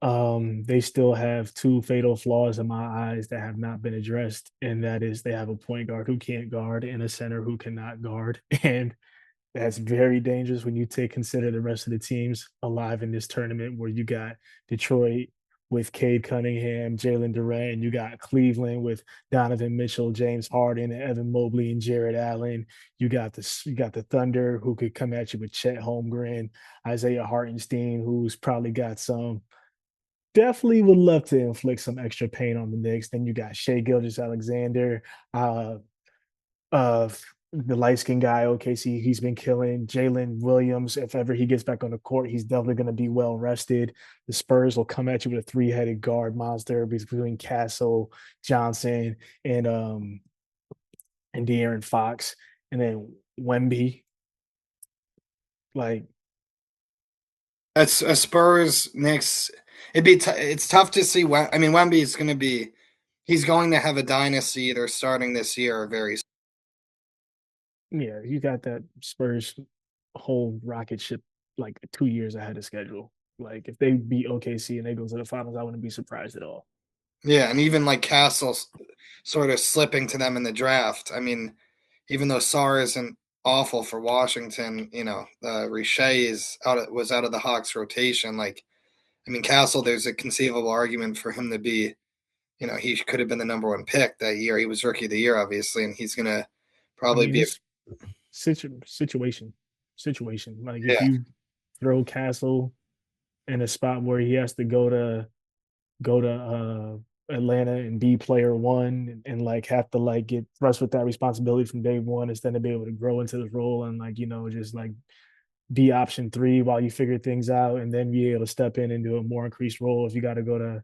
They still have two fatal flaws in my eyes that have not been addressed, and that is they have a point guard who can't guard and a center who cannot guard. And that's very dangerous when you consider the rest of the teams alive in this tournament where you got Detroit with Cade Cunningham, Jalen Durant, you got Cleveland with Donovan Mitchell, James Harden, Evan Mobley, and Jared Allen. You got the Thunder who could come at you with Chet Holmgren, Isaiah Hartenstein, who's probably got some definitely would love to inflict some extra pain on the Knicks. Then you got Shea Gilgeous-Alexander, uh, uh, the light skinned guy, OKC, he's been killing. Jalen Williams, if ever he gets back on the court, he's definitely going to be well rested. The Spurs will come at you with a three-headed guard monster between Castle, Johnson, and De'Aaron Fox, and then Wemby. Like, That's a Spurs Knicks. It's tough to see. I mean, Wemby's going to be. He's going to have a dynasty either starting this year or very. yeah, you got that Spurs whole rocket ship like 2 years ahead of schedule. Like, if they beat OKC and they go to the finals, I wouldn't be surprised at all. Yeah, and even like Castle sort of slipping to them in the draft. I mean, even though Sarr isn't awful for Washington, Riche was out of the Hawks rotation. Like, I mean, Castle, there's a conceivable argument for him to be, he could have been the number one pick that year. He was rookie of the year, obviously, and he's gonna I probably mean, be. it's situation. Like, if Yeah, you throw Castle in a spot where he has to go to Atlanta and be player one and like have to like get thrust with that responsibility from day one instead of be able to grow into this role and like, just like be option three while you figure things out and then be able to step in and do a more increased role if you got to go to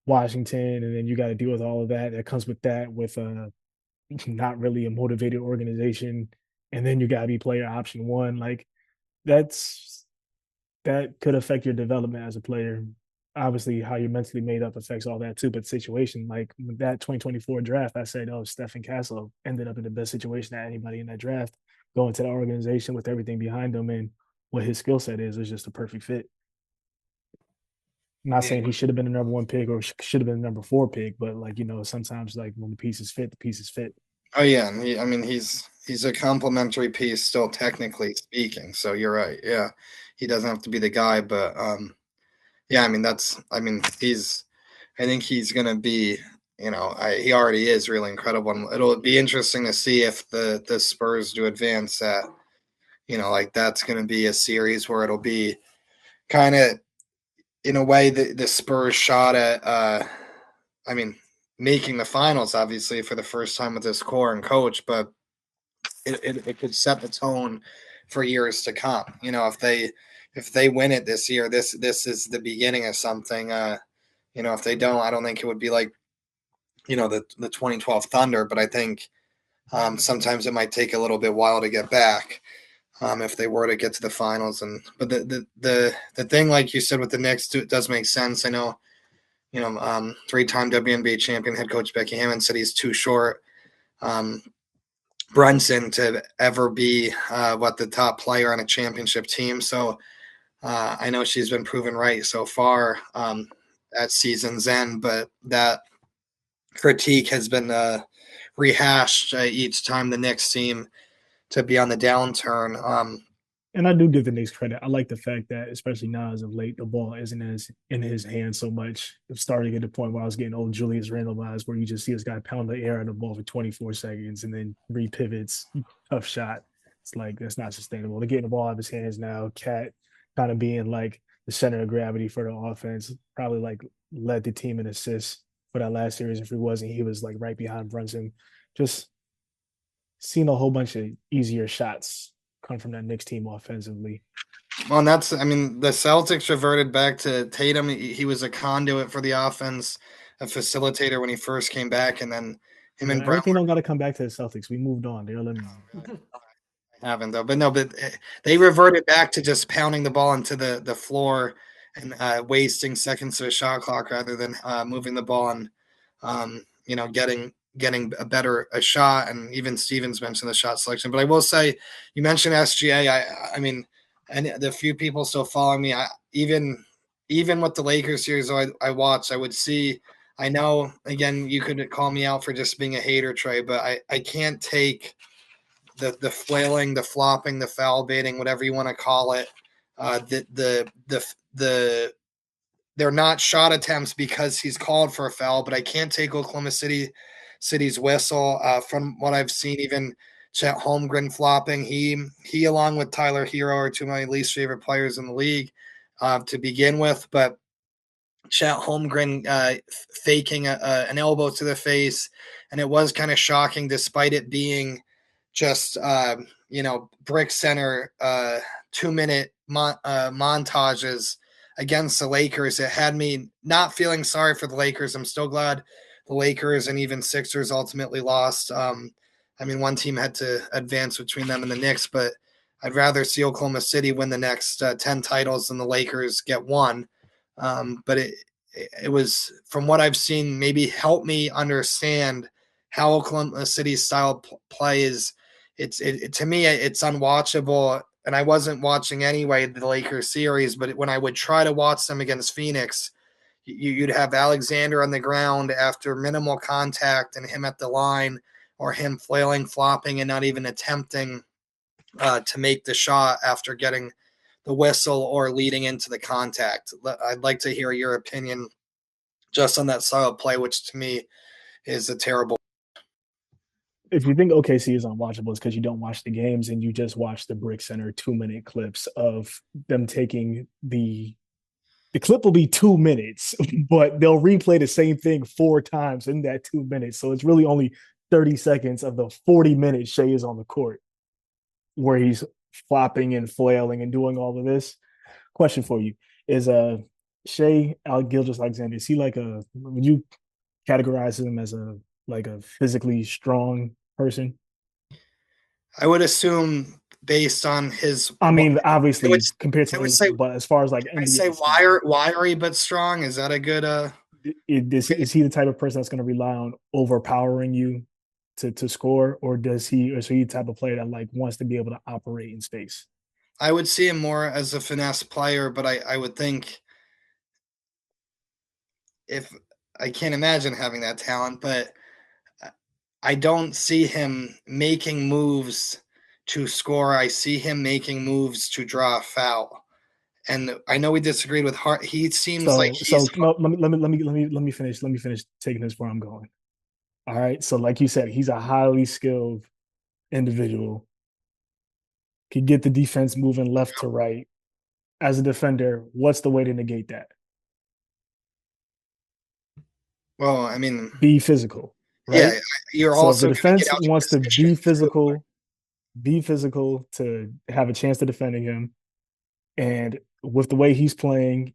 Washington and then you got to deal with all of that comes with that with not really a motivated organization and then you got to be player option one like that's that could affect your development as a player. Obviously, how you're mentally made up affects all that too. But situation like with that 2024 draft, I said, oh, Stephen Castle ended up in the best situation that anybody in that draft going to the organization with everything behind him and what his skill set is just a perfect fit. I'm not saying he should have been the number one pick or should have been the number 4 pick, but like sometimes like when the pieces fit, the pieces fit. Oh yeah, I mean he's a complementary piece still technically speaking. So you're right. Yeah, he doesn't have to be the guy, but yeah, I think he's gonna be. He already is really incredible. And it'll be interesting to see if the Spurs do advance that. Like that's gonna be a series where it'll be kind of in a way the Spurs shot at. Making the finals obviously for the first time with this core and coach, but it could set the tone for years to come. If they win it this year, this is the beginning of something. If they don't, I don't think it would be like the 2012 Thunder, but I think sometimes it might take a little bit while to get back if they were to get to the finals. But the thing, like you said, with the Knicks, it does make sense. I know. 3-time WNBA champion head coach Becky Hammond said he's too short. Brunson to ever be the top player on a championship team. So I know she's been proven right so far at season's end, but that critique has been rehashed each time the Knicks seem to be on the downturn. And I do give the Knicks credit. I like the fact that, especially now as of late, the ball isn't as in his hands so much. It's starting at the point where I was getting old Julius Randle vibes, where you just see this guy pound the air on the ball for 24 seconds and then repivots, tough shot. It's like that's not sustainable. They're getting the ball out of his hands now. Cat kind of being like the center of gravity for the offense, probably like led the team in assists for that last series. If he wasn't, he was like right behind Brunson. Just seen a whole bunch of easier shots come from that Knicks team offensively. Well, and the Celtics reverted back to Tatum. He was a conduit for the offense, a facilitator when he first came back, and then him and Brown. Everything don't got to come back to the Celtics. We moved on. They're eliminated. Haven't though, but they reverted back to just pounding the ball into the floor and wasting seconds of a shot clock rather than moving the ball and getting a shot. And even Stevens mentioned the shot selection. But I will say, you mentioned SGA. I mean, and the few people still following me, even with the Lakers series I watched, I would see. I know, again, you could call me out for just being a hater, Trey, but I can't take the flailing, the flopping, the foul baiting, whatever you want to call it. They're not shot attempts because he's called for a foul, but I can't take Oklahoma City's whistle. From what I've seen, even Chet Holmgren flopping, he along with Tyler Hero are two of my least favorite players in the league to begin with. But Chet Holmgren faking an elbow to the face, and it was kind of shocking, despite it being just brick center 2-minute montages against the Lakers. It had me not feeling sorry for the Lakers. I'm still glad the Lakers and even Sixers ultimately lost. One team had to advance between them and the Knicks, but I'd rather see Oklahoma City win the next 10 titles than the Lakers get one. But it was, from what I've seen, maybe help me understand how Oklahoma City's style play is. To me, it's unwatchable. And I wasn't watching anyway the Lakers series, but when I would try to watch them against Phoenix, you'd have Alexander on the ground after minimal contact and him at the line, or him flailing, flopping, and not even attempting to make the shot after getting the whistle or leading into the contact. I'd like to hear your opinion just on that style of play, which to me is a terrible. If you think OKC is unwatchable, it's because you don't watch the games and you just watch the Brick Center 2-minute clips of them taking the The clip will be 2 minutes, but they'll replay the same thing 4 times in that 2 minutes. So it's really only 30 seconds of the 40 minutes Shea is on the court where he's flopping and flailing and doing all of this. Question for you is Shea Gilgeous-Alexander, is he like would you categorize him as a physically strong person? I would assume based on his. I mean, obviously compared to say, but as far as like NBA, say wiry but strong. Is that a good? Is he the type of person that's going to rely on overpowering you to score, or is he the type of player that like wants to be able to operate in space? I would see him more as a finesse player, but I would think if I can't imagine having that talent, but I don't see him making moves to score. I see him making moves to draw a foul. And I know we disagreed with Hart. He seems like he's no, let me finish taking this where I'm going. All right. So like you said, he's a highly skilled individual. Could get the defense moving left to right. As a defender, what's the way to negate that? Well, I mean, be physical. Right? Yeah, you're so also if the defense wants to be physical to have a chance to defending him, and with the way he's playing,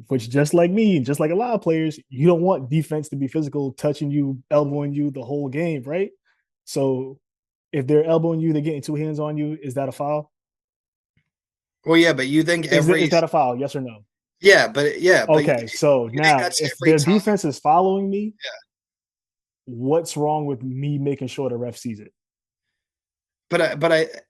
which just like me, just like a lot of players, you don't want defense to be physical, touching you, elbowing you the whole game, right? So if they're elbowing you, they're getting 2 hands on you, is that a foul? Well, yeah, but you think is that a foul? Yes or no? Yeah, but okay. So now, if their defense is following me, what's wrong with me making sure the ref sees it? But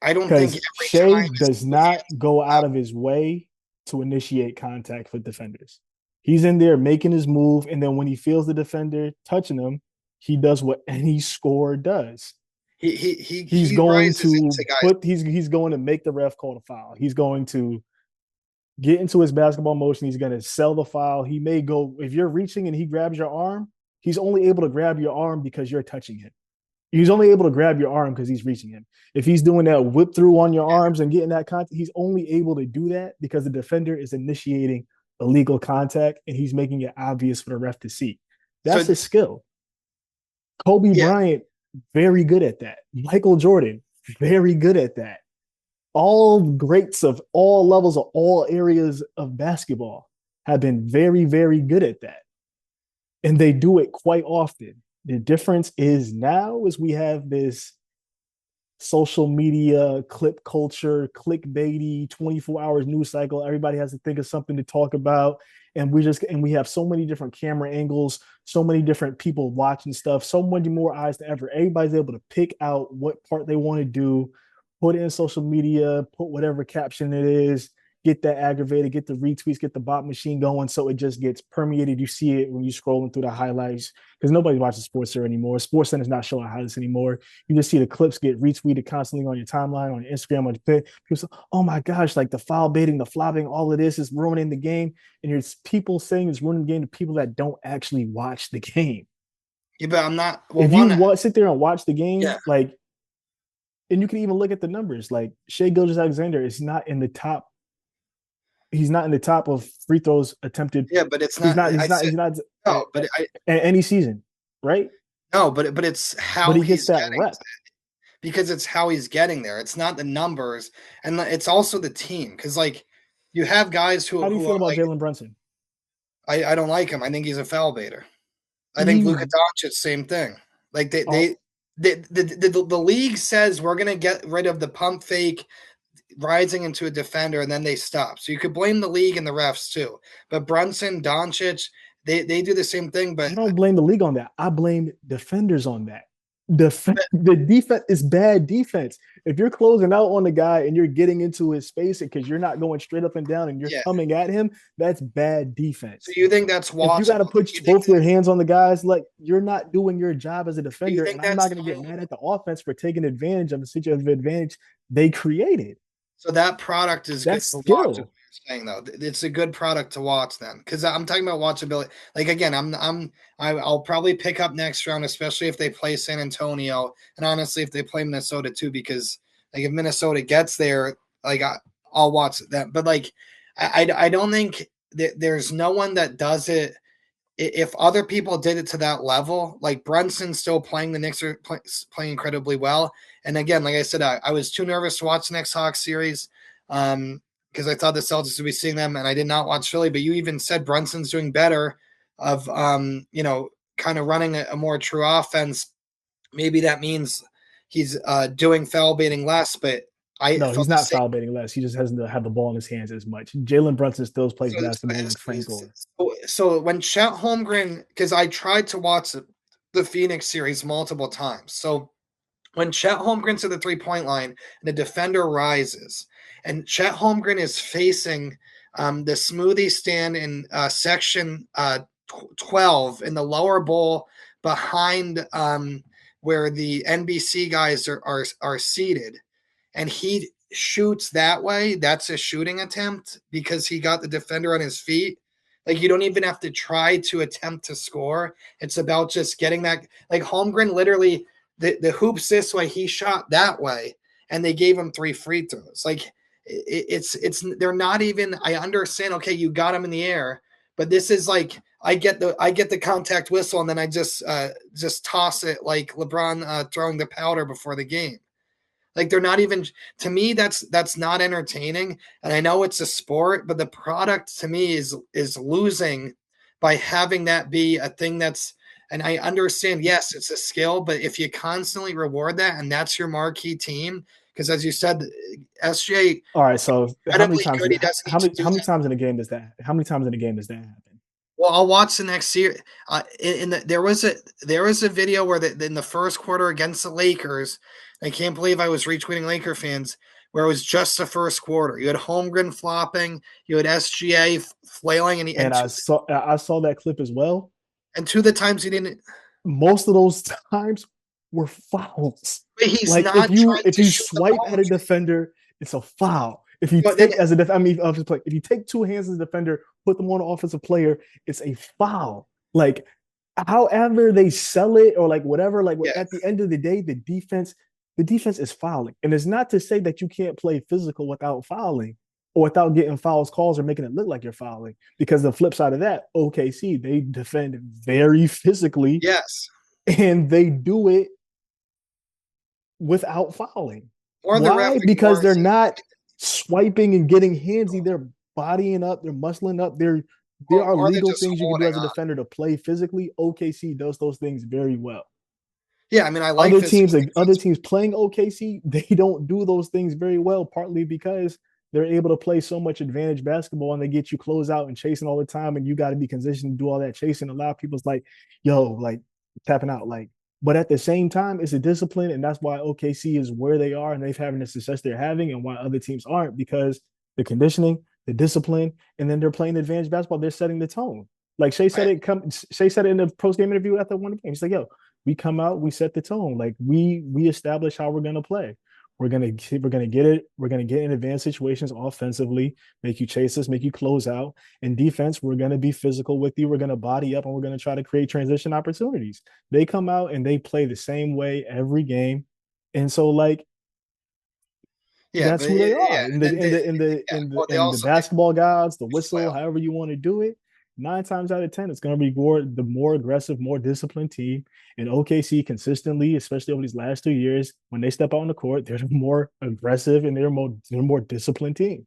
I don't think Shea does not go out of his way to initiate contact with defenders. He's in there making his move, and then when he feels the defender touching him, he does what any scorer does. He's going to make the ref call the foul. He's going to get into his basketball motion. He's going to sell the foul. He may go, if you're reaching and he grabs your arm, he's only able to grab your arm because you're touching him. He's only able to grab your arm because he's reaching him. If he's doing that whip through on your arms and getting that contact, he's only able to do that because the defender is initiating illegal contact and he's making it obvious for the ref to see. That's his skill. Kobe Bryant, very good at that. Michael Jordan, very good at that. All greats of all levels of all areas of basketball have been very, very good at that. And they do it quite often. The difference is now is we have this social media, clip culture, clickbaity, 24 hours news cycle. Everybody has to think of something to talk about. And we have so many different camera angles, so many different people watching stuff, so many more eyes than ever. Everybody's able to pick out what part they want to do, put it in social media, put whatever caption it is, get that aggravated, get the retweets, get the bot machine going, so it just gets permeated. You see it when you're scrolling through the highlights because nobody watches SportsCenter anymore. SportsCenter is not showing highlights anymore. You just see the clips get retweeted constantly on your timeline, on your Instagram, on your page. People say, "Oh my gosh, like the foul baiting, the flopping, all of this is ruining the game." And there's people saying it's ruining the game to people that don't actually watch the game. Yeah, but I'm not. Well, if you sit there and watch the game, like, and you can even look at the numbers. Like Shai Gilgeous-Alexander is not in the top. He's not in the top of free throws attempted. Yeah, but it's not. He's not. No, but any season, right? No, but it's how he gets that rep. Because it's how he's getting there. It's not the numbers, and it's also the team. Because like you have guys who. How do you feel about Jalen Brunson? I don't like him. I think he's a foul baiter. I think Luka Doncic, same thing. Like the league says we're gonna get rid of the pump fake, rising into a defender, and then they stop. So you could blame the league and the refs too. But Brunson, Doncic, they do the same thing. But I don't blame the league on that. I blame defenders on that. The defense is bad defense. If you're closing out on the guy and you're getting into his space because you're not going straight up and down and you're coming at him, that's bad defense. So you think that's watchable? If you got to put both your hands on the guys, like you're not doing your job as a defender, and I'm not going to get mad at the offense for taking advantage of the situation of advantage they created. So that product is that's good skill. To watch. Saying though, it's a good product to watch then, because I'm talking about watchability. Like again, I'll probably pick up next round, especially if they play San Antonio, and honestly, if they play Minnesota too, because like if Minnesota gets there, like I'll watch that. But like I don't think there's no one that does it. If other people did it to that level, like Brunson's still playing, the Knicks are playing incredibly well. And again, like I said, I was too nervous to watch the next Hawks series because I thought the Celtics would be seeing them, and I did not watch Philly. But you even said Brunson's doing better of, kind of running a more true offense. Maybe that means he's doing foul baiting less, but No, he's not foul baiting less. He just doesn't have the ball in his hands as much. Jalen Brunson still plays basketball with Frank Gore. So when Chet Holmgren, because I tried to watch the Phoenix series multiple times. So when Chet Holmgren's at the 3-point line and the defender rises, and Chet Holmgren is facing the smoothie stand in section 12 in the lower bowl behind where the NBC guys are seated, and he shoots that way, that's a shooting attempt because he got the defender on his feet. Like, you don't even have to try to attempt to score. It's about just getting that. Like, Holmgren literally, the hoops this way, he shot that way, and they gave him 3 free throws. Like, it's they're not even. I understand. Okay, you got him in the air, but this is like I get the contact whistle, and then I just toss it like LeBron throwing the powder before the game. Like, they're not even, to me, that's not entertaining. And I know it's a sport, but the product to me is losing by having that be a thing that's, and I understand, yes, it's a skill, but if you constantly reward that and that's your marquee team, because as you said, SJ. All right, so how many times in a game does that happen? Well, I'll watch the next year. There was a video where in the first quarter against the Lakers, I can't believe I was retweeting Laker fans, where it was just the first quarter. You had Holmgren flopping, you had SGA flailing, and I saw that clip as well. And 2 of the times he didn't. Most of those times were fouls. But he's like, not. If you swipe at a defender, it's a foul. If you take if you take 2 hands as a defender, put them on an offensive player, it's a foul. Like, however they sell it or like whatever, like at the end of the day, the defense is fouling. And it's not to say that you can't play physical without fouling or without getting fouls calls or making it look like you're fouling. Because the flip side of that, OKC, they defend very physically. Yes. And they do it without fouling. Why? Because they're not swiping and getting handsy. They're bodying up. They're muscling up. There are legal things you can do as a defender to play physically. OKC does those things very well. Yeah, I mean, I like other teams playing OKC. They don't do those things very well, partly because they're able to play so much advantage basketball and they get you close out and chasing all the time, and you got to be consistent to do all that chasing. A lot of people's like, yo, like tapping out, like. But at the same time, it's a discipline, and that's why OKC is where they are and they've having the success they're having, and why other teams aren't, because the conditioning, the discipline, and then they're playing advantage basketball. They're setting the tone. Like Shea said it in the post-game interview after one game. He's like, yo, we come out, we set the tone. Like we establish how we're gonna play. We're gonna get it. We're gonna get in advanced situations offensively, make you chase us, make you close out. In defense, we're gonna be physical with you. We're gonna body up, and we're gonna try to create transition opportunities. They come out and they play the same way every game, and so like, that's who they are. In the basketball gods, the whistle, however you want to do it. 9 times out of 10, it's going to be the more aggressive, more disciplined team. And OKC consistently, especially over these last 2 years, when they step out on the court, they're more aggressive and they're more disciplined team.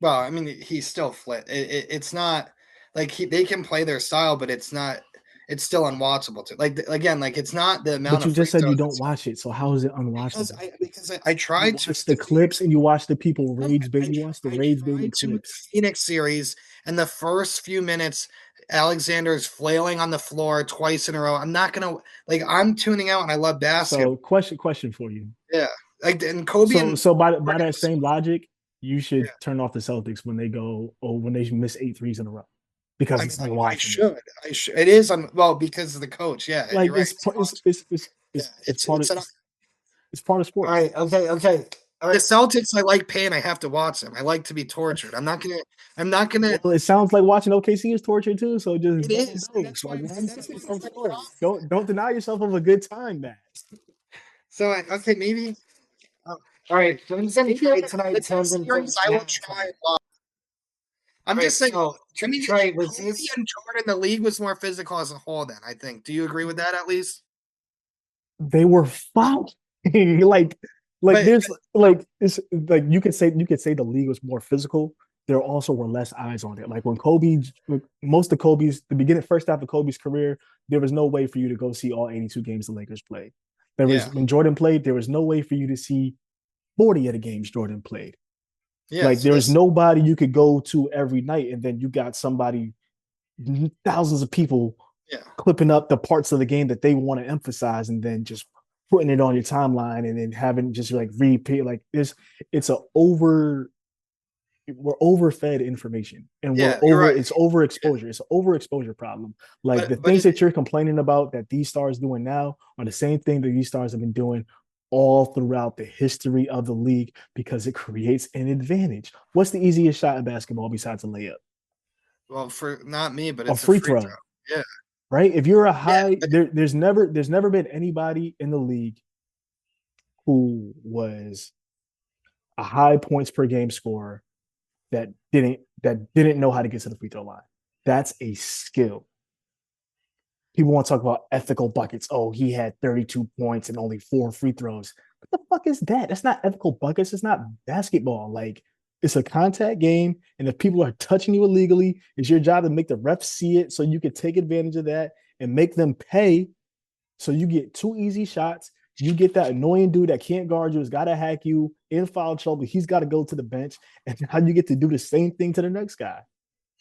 Well, I mean, he's still flat. It's not like they can play their style, but it's not. It's still unwatchable too. Like again, like it's not the amount. But you just said you don't watch it, so how is it unwatchable? Because I tried to watch the clips and you watch the people rage bait. You watch the rage baiting clips. Phoenix series, and the first few minutes, Alexander's flailing on the floor twice in a row. I'm not gonna like. I'm tuning out, and I love basketball. So question for you. Yeah, like and Kobe. So by that same logic, you should turn off the Celtics when they miss 8 threes in a row. Because it's unwatchable. I should. It is because of the coach. Yeah, like it's part of sports. All right. Okay. All right. The Celtics, I like pain. I have to watch them. I like to be tortured. I'm not gonna. Well, it sounds like watching OKC is torture too. So just don't deny yourself of a good time, man. So okay, maybe. All right. So I'm gonna try tonight. I will try. I'm just saying. So, I mean, Trey, was Kobe this? and Jordan, the league was more physical as a whole. Then I think. Do you agree with that at least? They were fighting like But there's like it's like you could say the league was more physical. There also were less eyes on it. Like when Kobe, most of Kobe's the beginning first half of Kobe's career, there was no way for you to go see all 82 games the Lakers played. There was yeah, when Jordan played, there was no way for you to see 40 of the games Jordan played. yeah. Like So there was this, nobody you could go to every night, and then you got somebody, thousands of people yeah, clipping up the parts of the game that they want to emphasize and then just putting it on your timeline and then having just like repeat like this. It's a over we're overfed information and yeah. You're right. it's overexposure. It's an overexposure problem. Like the But things that you're complaining about that these stars doing now are the same thing that these stars have been doing all throughout the history of the league because it creates an advantage. What's the easiest shot in basketball besides a layup? well, for not me, but A it's a free free throw, throw. Yeah, right? If you're a yeah. high, But there's never been anybody in the league who was a high points per game scorer that didn't know how to get to the free throw line. That's a skill. People want to talk about ethical buckets. Oh, he had 32 points and only 4 free throws. What the fuck is that? That's not ethical buckets. It's not basketball. Like it's a contact game, and if people are touching you illegally, it's your job to make the refs see it so you can take advantage of that and make them pay. So you get 2 easy shots. You get that annoying dude that can't guard you, has got to hack you in foul trouble. He's got to go to the bench, and how you get to do the same thing to the next guy.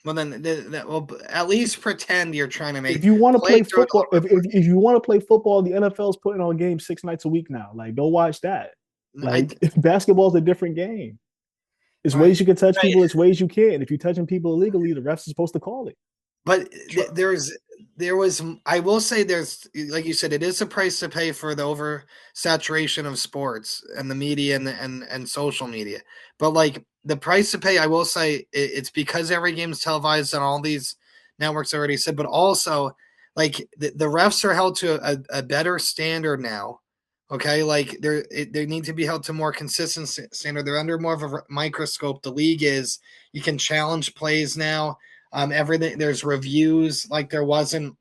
well, then well, at least pretend you're trying to If make you want to play play through it a football, little if you want to play football, the NFL's putting on games 6 nights a week now. Like, go watch that. bit more. Like, basketball's a different game. There's All right, ways you can touch right. people. There's ways you can't. If you're touching people illegally, the refs are supposed to call it. But there was I will say there's like you said it is a price to pay for the oversaturation of sports and the media and social media. But like the price to pay, I will say it's because every game's televised on all these networks already said, but also like the refs are held to a better standard now. Okay, like they need to be held to more consistent standard. They're under more of a microscope. The league is you can challenge plays now. Everything there's reviews like there wasn't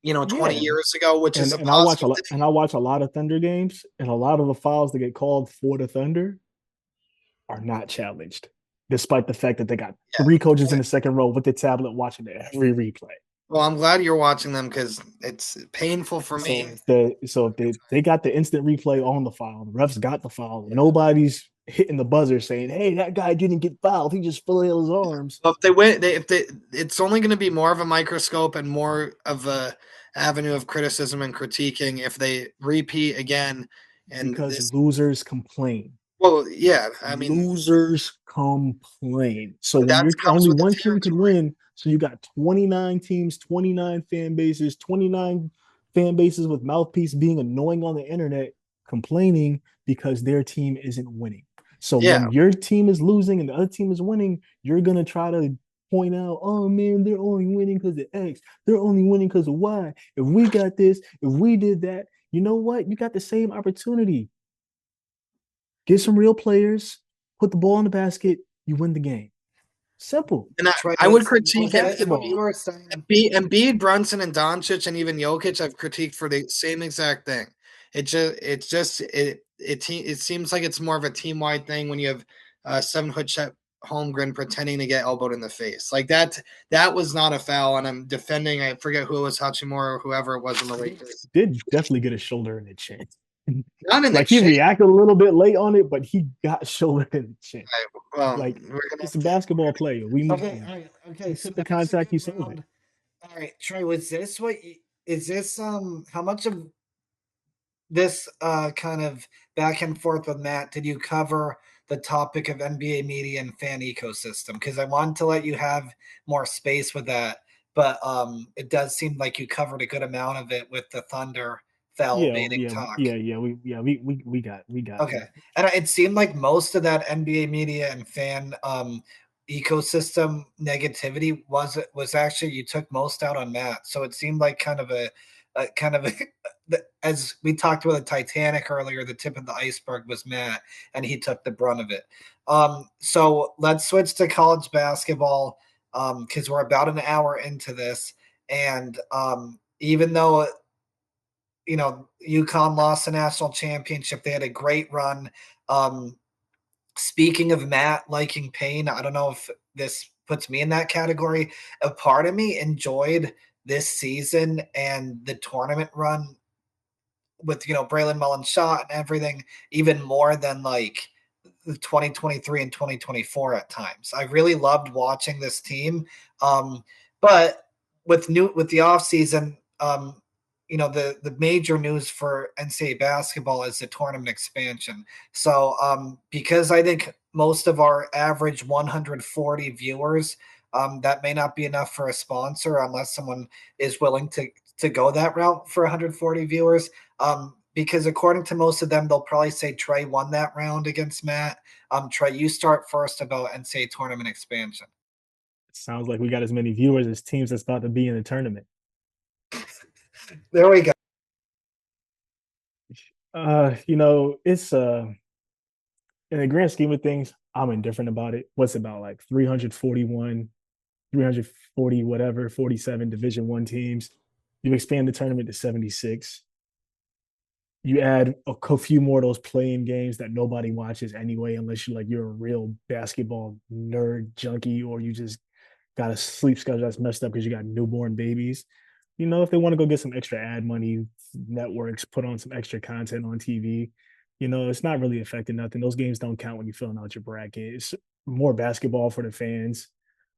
20 Yeah, years ago, which is and a and I watch a positive lot, thing. and I watch a lot of Thunder games, and a lot of the fouls that get called for the Thunder are not challenged, despite the fact that they got Yeah. 3 coaches in the second row with the tablet watching every replay. Well, I'm glad you're watching them because it's painful for So me. if they got the instant replay on the foul, the refs got the foul. Nobody's hitting the buzzer saying, "Hey, that guy didn't get fouled. He just flailed his arms." But if they win, if they, it's only going to be more of a microscope and more of a avenue of criticism and critiquing if they repeat again. And Because this, losers complain. well, yeah, I mean, Losers complain. So when that you're comes only with the one team could territory. win, so you got 29 teams, 29 fan bases, 29 fan bases with mouthpiece being annoying on the internet, complaining because their team isn't winning. So Yeah, when your team is losing and the other team is winning, you're gonna try to point out, oh man, they're only winning because of X. They're only winning because of Y. If we got this, if we did that, you know what? You got the same opportunity. Get some real players, put the ball in the basket, you win the game. Simple. and Trey, I would critique was this what you Basketball. were saying? Embiid, Brunson, and Doncic, and even Jokic, I've critiqued for the same exact thing. It seems like it's more of a team wide thing when you have 7 foot Chet Holmgren pretending to get elbowed in the face like that. That was not a foul, and I'm defending. I forget who it was, Hachimura or whoever it was in the Lakers. Did definitely get a shoulder in the chin. Not in the Like he chin. reacted a little bit late on it, but he got shoulder in the chin. Well, Like we're gonna. it's a basketball player. We move Okay, on. all right, okay. He So took the bouncing contact, he it sold it. around. All right, Trey, was this is this how much of this kind of back and forth with Matt did you cover the topic of NBA media and fan ecosystem? Because I wanted to let you have more space with that, but it does seem like you covered a good amount of it with the Thunder foul Yeah, baiting yeah, talk. we got Okay, and it seemed like most of that NBA media and fan ecosystem negativity was actually you took most out on Matt. So it seemed like kind of a as we talked about the Titanic earlier, the tip of the iceberg was Matt, and he took the brunt of it. So let's switch to college basketball because we're about an hour into this, and even though UConn lost the national championship, they had a great run. Speaking of Matt liking pain, I don't know if this puts me in that category. A part of me enjoyed this season and the tournament run with Braylon Mullen shot and everything even more than like the 2023 and 2024 at times. I really loved watching this team. But with the offseason, the major news for NCAA basketball is the tournament expansion. So because I think most of our average 140 viewers, that may not be enough for a sponsor unless someone is willing to go that route for 140 viewers. Because according to most of them, they'll probably say Trey won that round against Matt. Trey, you start first about NCAA tournament expansion. Sounds like we got as many viewers as teams that's about to be in the tournament. There we go. It's in the grand scheme of things, I'm indifferent about it. What's about like 341, 340, whatever, 47 Division One teams. You expand the tournament to 76. You add a few more of those playing games that nobody watches anyway, unless you're a real basketball nerd junkie or you just got a sleep schedule that's messed up because you got newborn babies. If they want to go get some extra ad money, networks put on some extra content on TV. It's not really affecting nothing. Those games don't count when you're filling out your bracket. It's more basketball for the fans.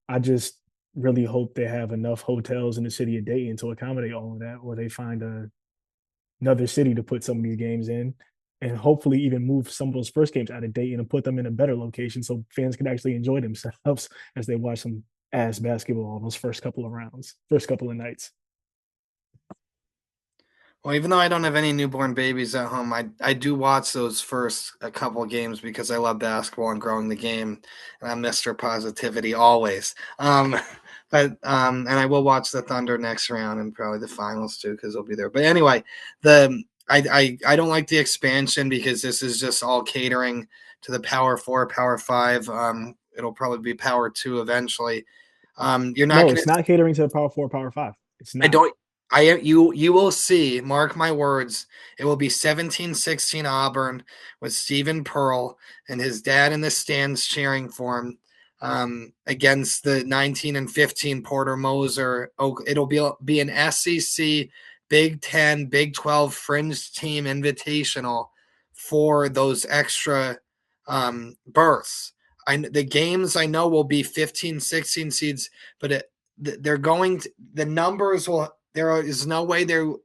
I just really hope they have enough hotels in the city of Dayton to accommodate all of that, or they find another city to put some of these games in, and hopefully even move some of those first games out of Dayton and put them in a better location so fans can actually enjoy themselves as they watch some ass basketball those first couple of nights. Well, even though I don't have any newborn babies at home, I do watch those first a couple of games because I love basketball and growing the game, and I'm Mr. Positivity always. And I will watch the Thunder next round and probably the finals too because they'll be there. But anyway, I don't like the expansion because this is just all catering to the Power 4, Power 5. It'll probably be Power 2 eventually. You're not. No, Gonna, it's not catering to the Power 4, Power 5. It's I not. don't. You will see, mark my words, it will be 17-16 Auburn with Stephen Pearl and his dad in the stands cheering for him against the 19-15 Porter Moser. It'll be an SEC, Big 10, Big 12 fringe team invitational for those extra berths. The games I know will be 15-16 seeds, but they're going to, the numbers will, there is no way the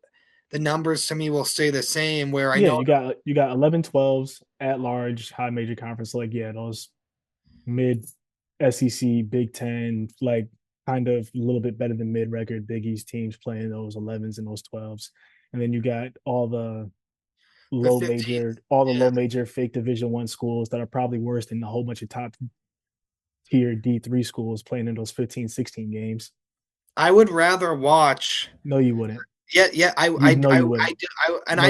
numbers to me will stay the same where I know you got 11 12s at large high major conference, like those mid SEC Big 10, like kind of a little bit better than mid record Big East teams playing those 11s and those 12s, and then you got all the the 15, low major fake Division One schools that are probably worse than a whole bunch of top tier D3 schools playing in those 15-16 games. I would rather watch. No, you wouldn't. Yeah, I wouldn't.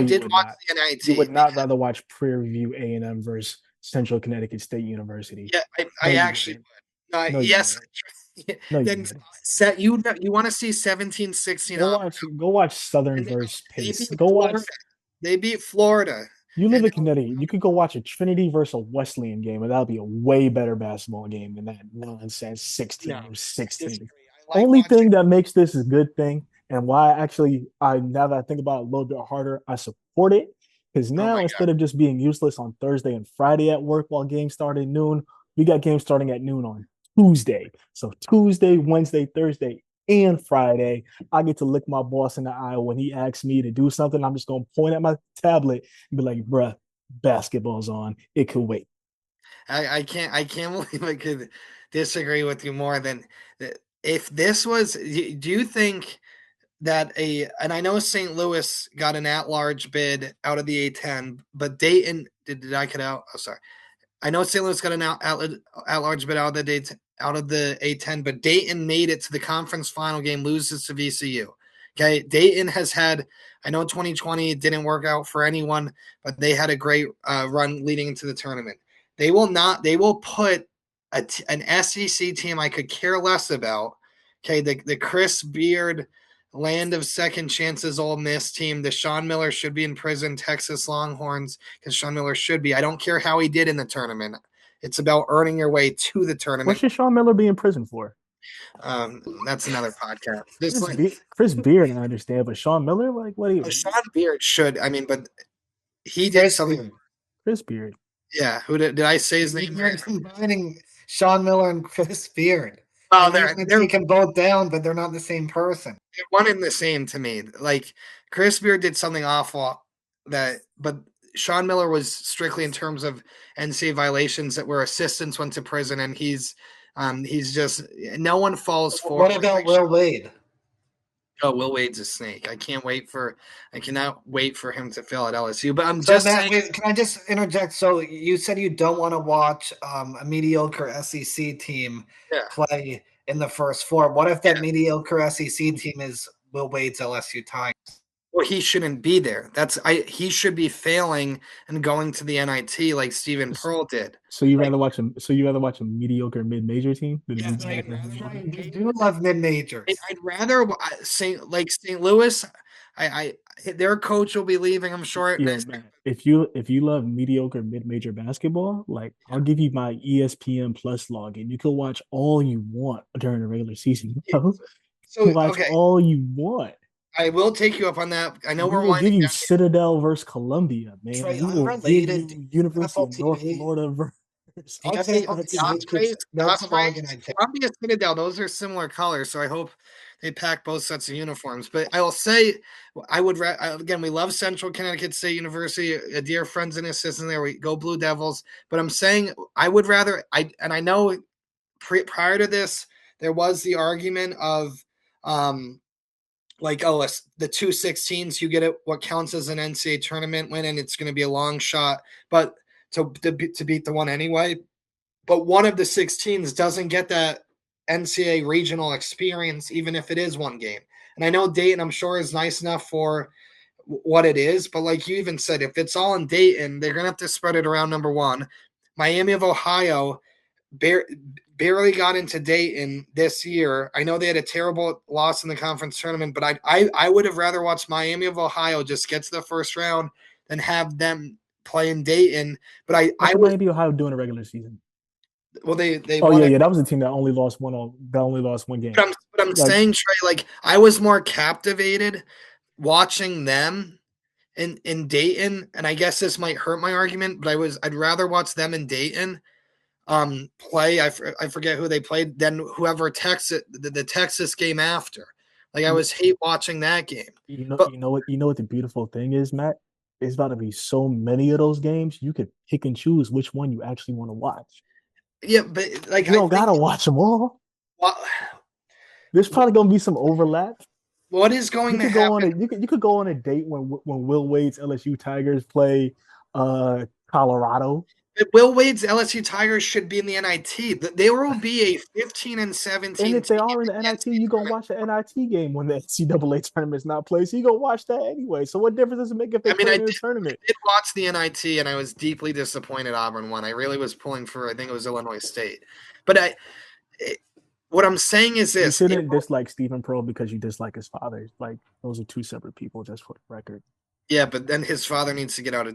did watch not. the NIT. You would not rather watch Prairie View A&M versus Central Connecticut State University. Yeah, I actually would. Yes. Then you want to see 17-16 Go watch Southern versus Pace. Go Florida. watch. They beat Florida. You live in Connecticut. You could go watch a Trinity versus a Wesleyan game, and that'll be a way better basketball game than that nonsense 16 or 16. Only thing that makes this a good thing, and why now that I think about it a little bit harder, I support it, because now instead of just being useless on Thursday and Friday at work while games start at noon, we got games starting at noon on Tuesday. So Tuesday, Wednesday, Thursday, and Friday, I get to lick my boss in the eye when he asks me to do something. I'm just going to point at my tablet and be like, bruh, basketball's on. It could wait. I can't believe I could disagree with you more than that. If this was, do you think that and I know St. Louis got an at-large bid out of the A10, but Dayton, did I cut out? Oh, sorry. I know St. Louis got an at-large bid out of the A10, but Dayton made it to the conference final game, loses to VCU. Okay, Dayton has had, I know 2020 didn't work out for anyone, but they had a great run leading into the tournament. They will put an SEC team I could care less about. Okay, the Chris Beard land of second chances Ole Miss team. The Sean Miller should be in prison, Texas Longhorns, because Sean Miller should be. I don't care how he did in the tournament. It's about earning your way to the tournament. What should Sean Miller be in prison for? That's another podcast. Chris Beard, I understand, but Sean Miller, like, what do you? Sean Beard should. I mean, but he did something. Chris Beard. Yeah, who did I say his name? You're combining Sean Miller and Chris Beard. Oh, they're take them both down, but they're not the same person. They're one and the same to me. Like Chris Beard did something awful but Sean Miller was strictly in terms of NCAA violations that were assistants went to prison, and he's just no one falls for. What about Will Wade? Oh, Will Wade's a snake. I cannot wait for him to fail at LSU. But saying, can I just interject? So you said you don't want to watch a mediocre SEC team play in the first four. What if that mediocre SEC team is Will Wade's LSU Tigers? Well, he shouldn't be there. He should be failing and going to the NIT like Stephen Pearl did. So you rather watch a mediocre mid-major team? I do love mid-majors. I'd rather St. Louis. Their coach will be leaving, I'm sure. Yeah, if you love mediocre mid-major basketball, like I'll give you my ESPN Plus login. You can watch all you want during the regular season. So watch all you want. I will take you up on that. I know we're give you Citadel versus Columbia, man. Trey, we will give you University of North Florida versus Columbia Citadel. Those are similar colors, so I hope they pack both sets of uniforms. But I will say, again, we love Central Connecticut State University. A dear friends and assistants there. We go Blue Devils. But I'm saying I would rather. I know prior to this there was the argument of the 2-16s, you get it, what counts as an NCAA tournament win, and it's going to be a long shot, but to beat the one anyway. But one of the 16s doesn't get that NCAA regional experience, even if it is one game. And I know Dayton, I'm sure, is nice enough for what it is, but like you even said, if it's all in Dayton, they're going to have to spread it around, number one. Miami of Ohio barely got into Dayton this year. I know they had a terrible loss in the conference tournament, but I would have rather watched Miami of Ohio just get to the first round than have them play in Dayton. But I would Miami of Ohio doing a regular season. Well, they that was a team that only lost one game. But I'm saying, Trey, like I was more captivated watching them in Dayton, and I guess this might hurt my argument, but I'd rather watch them in Dayton play. I forget who they played, then whoever the Texas game after. Like I hate watching that game. You know what the beautiful thing is, Matt? There's about to be so many of those games you could pick and choose which one you actually want to watch. Yeah, but like you don't gotta watch them all. There's probably gonna be some overlap. What is going to happen? You could go on a date when Will Wade's LSU Tigers play Colorado. Will Wade's LSU Tigers should be in the NIT. There will be a 15 and 17. And if they are in the NIT, you go watch the NIT game when the NCAA tournament's not played. So you go watch that anyway. So what difference does it make if they play in the tournament? I did watch the NIT, and I was deeply disappointed Auburn won. I really was pulling for, I think it was Illinois State. But what I'm saying is this. You shouldn't dislike Stephen Pearl because you dislike his father. Like, those are two separate people, just for the record. Yeah, but then his father needs to get out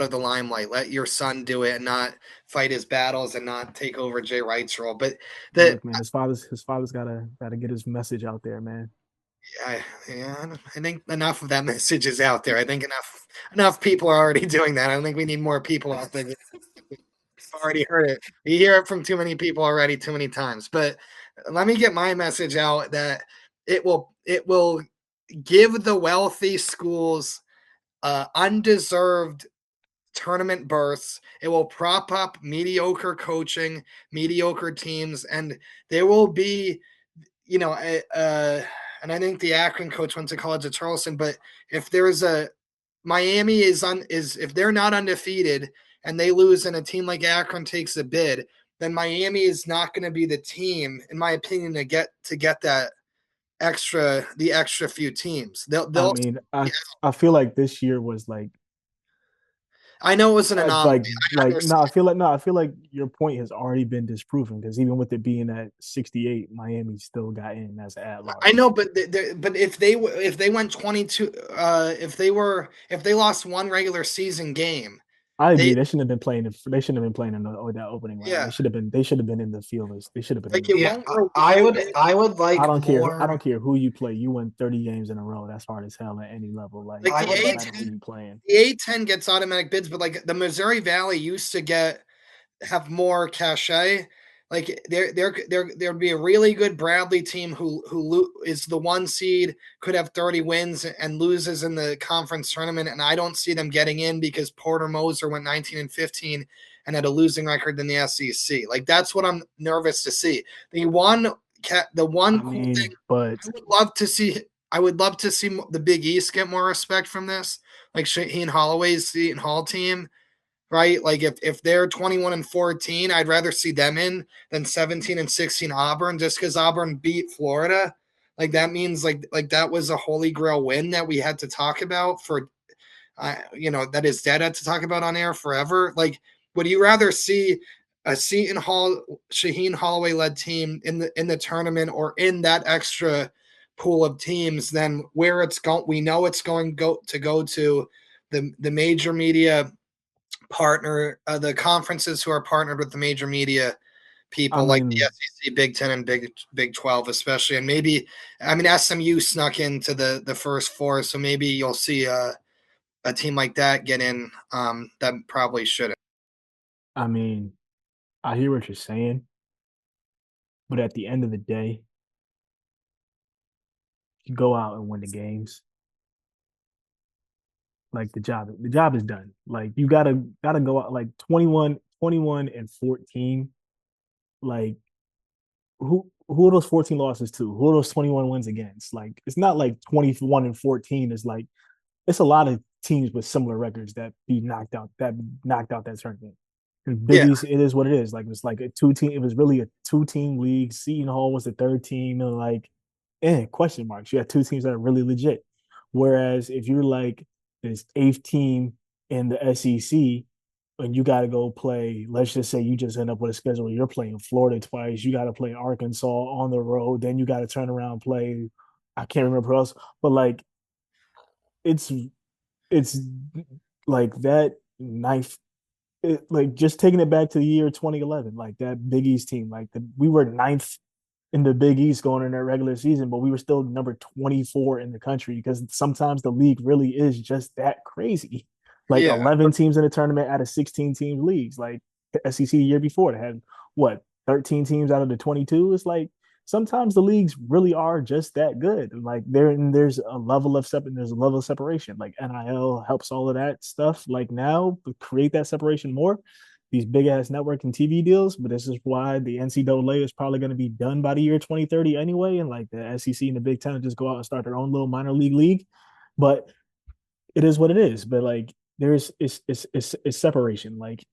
of the limelight. Let your son do it and not fight his battles and not take over Jay Wright's role. But his father's gotta get his message out there, man. I think enough of that message is out there. I think enough people are already doing that. I don't think we need more people out there. I've already heard it. You hear it from too many people already, too many times. But let me get my message out that it will give the wealthy schools undeserved tournament berths. It will prop up mediocre coaching, mediocre teams, and there will be, and I think the Akron coach went to college at Charleston, but if there's Miami if they're not undefeated and they lose and a team like Akron takes the bid, then Miami is not going to be the team, in my opinion, to get that the extra few teams. I mean, I feel like this year was like I know it was an anomaly. I feel like your point has already been disproven because even with it being at 68, Miami still got in as an at large. I know, but if they went 22, if they lost one regular season game, I agree. They shouldn't have been playing. They shouldn't have been playing in that opening round. Yeah. They should have been. They should have been in the field. They should have been. Like in the Yeah, I would like. I don't care. more. I don't care who you play. You win 30 games in a row. That's hard as hell at any level. Like the no matter who you playing. The A10 gets automatic bids, but like the Missouri Valley used to have more cachet. Like there'd be a really good Bradley team who is the 1 seed, could have 30 wins and loses in the conference tournament, and I don't see them getting in because Porter Moser went 19-15 and had a losing record in the SEC. Like that's what I'm nervous to see. Cool thing, but I would love to see the Big East get more respect from this, like Shaheen Holloway's Seton Hall team. Right, like if they're 21-14, I'd rather see them in than 17-16 Auburn, just because Auburn beat Florida. Like that means like that was a holy grail win that we had to talk about for, that is dead had to talk about on air forever. Like, would you rather see a Shaheen Holloway led team in the tournament or in that extra pool of teams than where it's going? We know it's going to go to the major media partner, the conferences who are partnered with the major media people, like the SEC, Big 10, and Big 12 especially, and maybe SMU snuck into the first 4, so maybe you'll see a team like that get in that probably shouldn't. I mean, I hear what you're saying, but at the end of the day, you go out and win the games. Like the job is done. Like you gotta go out like 21 and 14. Like who are those 14 losses to? Who are those 21 wins against? Like it's not like 21 and 14 is like it's a lot of teams with similar records that knocked out that tournament. Big East, it is what it is. Like it's like a 2-team. It was really a 2-team league. Seton Hall was the 3rd team, and like, question marks. You had 2 teams that are really legit. Whereas if you're like this 8th team in the SEC, and you got to go play, let's just say you just end up with a schedule where you're playing Florida twice, you got to play Arkansas on the road, then you got to turn around and play, I can't remember who else, but like it's like that ninth, like just taking it back to the year 2011, like that Big East team, like we were 9th in the Big East going in their regular season, but we were still number 24 in the country because sometimes the league really is just that crazy. Like 11 teams in the tournament out of 16 team leagues. Like the SEC year before, they had 13 teams out of the 22. It's like sometimes the leagues really are just that good. Like there's a level of separation. Like NIL helps all of that stuff. Like now create that separation more. These big ass network and TV deals, but this is why the NCAA is probably going to be done by the year 2030 anyway. And like the SEC and the Big Ten just go out and start their own little minor league. But it is what it is. But like it's separation. Like,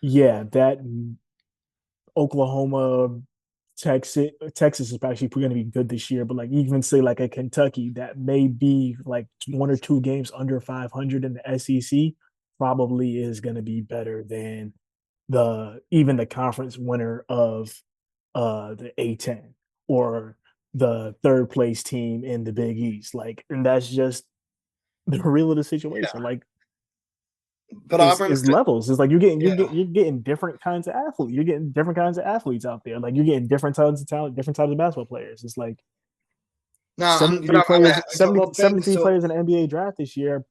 yeah, that Oklahoma, Texas is actually going to be good this year. But like even say like a Kentucky that may be like 1 or 2 games under 500 in the SEC probably is going to be better than even the conference winner of the A10 or the 3rd place team in the Big East. Like, and that's just the real of the situation. Yeah. Like, but Auburn's levels. It's like you're getting different kinds of athletes. You're getting different kinds of athletes out there. Like you're getting different types of talent, different types of basketball players. It's like 73 players in the NBA draft this year.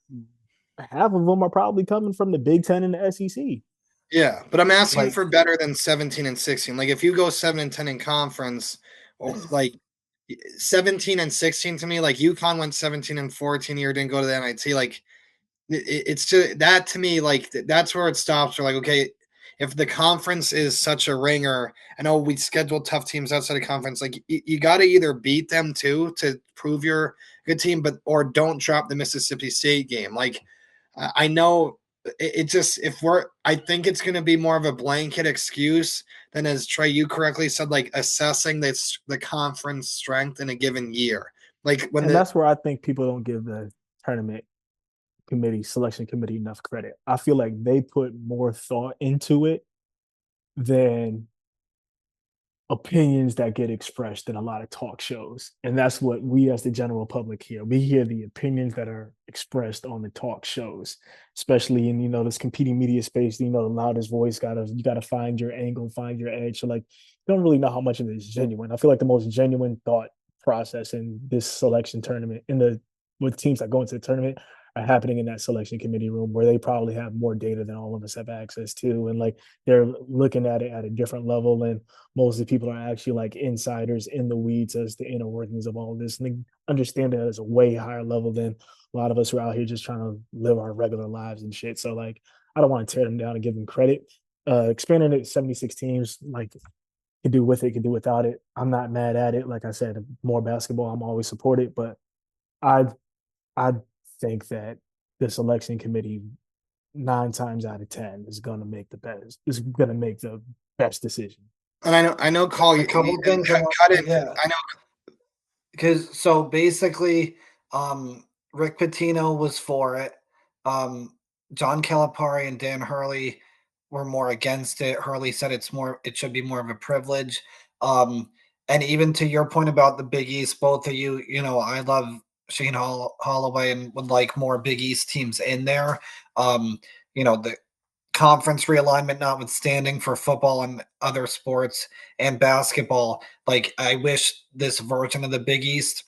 Half of them are probably coming from the Big Ten and the SEC. Yeah, but I'm asking for better than 17 and 16. Like if you go 7 and 10 in conference, or like 17 and 16 to me, like UConn went 17 and 14 year, didn't go to the NIT. Like it's just that to me, like that's where it stops. We're like, okay, if the conference is such a ringer, I know we scheduled tough teams outside of conference. Like you got to either beat them too to prove you're a good team, or don't drop the Mississippi State game. Like I know it just I think it's going to be more of a blanket excuse than, as Trey, you correctly said, like assessing the conference strength in a given year. Like and that's where I think people don't give the tournament selection committee enough credit. I feel like they put more thought into it than opinions that get expressed in a lot of talk shows. And that's what we as the general public hear. We hear the opinions that are expressed on the talk shows, especially in, this competing media space. The loudest voice you gotta find your angle, find your edge. So like you don't really know how much of it is genuine. I feel like the most genuine thought process in this selection tournament, with teams that go into the tournament, are happening in that selection committee room where they probably have more data than all of us have access to. And like they're looking at it at a different level. And most of the people are actually like insiders in the weeds as the inner workings of all of this. And they understand it at a way higher level than a lot of us who are out here just trying to live our regular lives and shit. So like I don't want to tear them down and give them credit. Expanding it to 76 teams, like can do with it, can do without it. I'm not mad at it. Like I said, more basketball, I'm always support it, but I I think that the selection committee 9 times out of 10 is going to make the best decision. And I know, Call, a couple things cut it. Yeah, I know. because so basically, Rick Pitino was for it. John Calipari and Dan Hurley were more against it. Hurley said it should be more of a privilege. And even to your point about the Big East, both of you, I love Shane Holloway and would like more Big East teams in there. The conference realignment notwithstanding for football and other sports and basketball, like I wish this version of the Big East,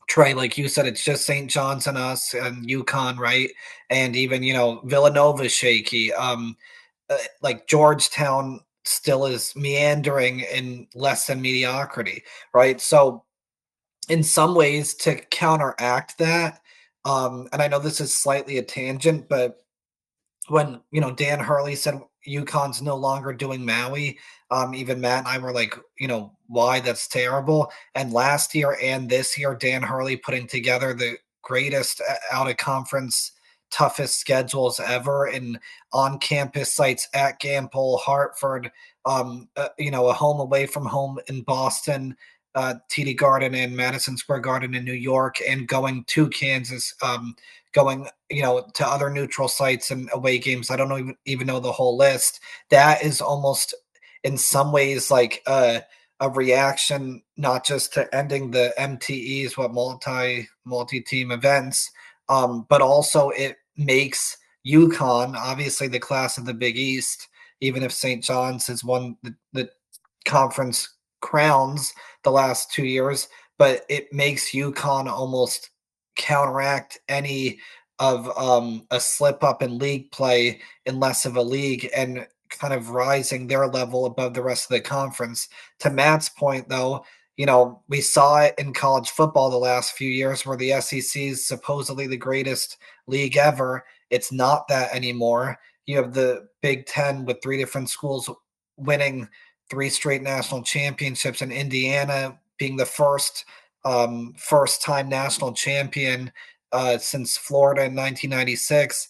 Trey, like you said, it's just St. John's and us and UConn, right? And even, Villanova's shaky. Like Georgetown still is meandering in less than mediocrity, right? So in some ways to counteract that, and I know this is slightly a tangent, but when Dan Hurley said UConn's no longer doing Maui, even Matt and I were like, why? That's terrible. And last year and this year, Dan Hurley putting together the greatest out of conference, toughest schedules ever, and on campus sites at Gampel, Hartford, a home away from home in Boston, TD Garden and Madison Square Garden in New York, and going to Kansas, going to other neutral sites and away games. I don't even know the whole list. That is almost in some ways like a reaction, not just to ending the MTEs, what multi-team events, but also it makes UConn, obviously the class of the Big East, even if St. John's has won the conference crowns the last 2 years, but it makes UConn almost counteract any of a slip up in league play in less of a league and kind of rising their level above the rest of the conference. To Matt's point, though, we saw it in college football the last few years where the SEC is supposedly the greatest league ever. It's not that anymore. You have the Big Ten with 3 different schools winning 3 straight national championships, and Indiana being the first time national champion since Florida in 1996,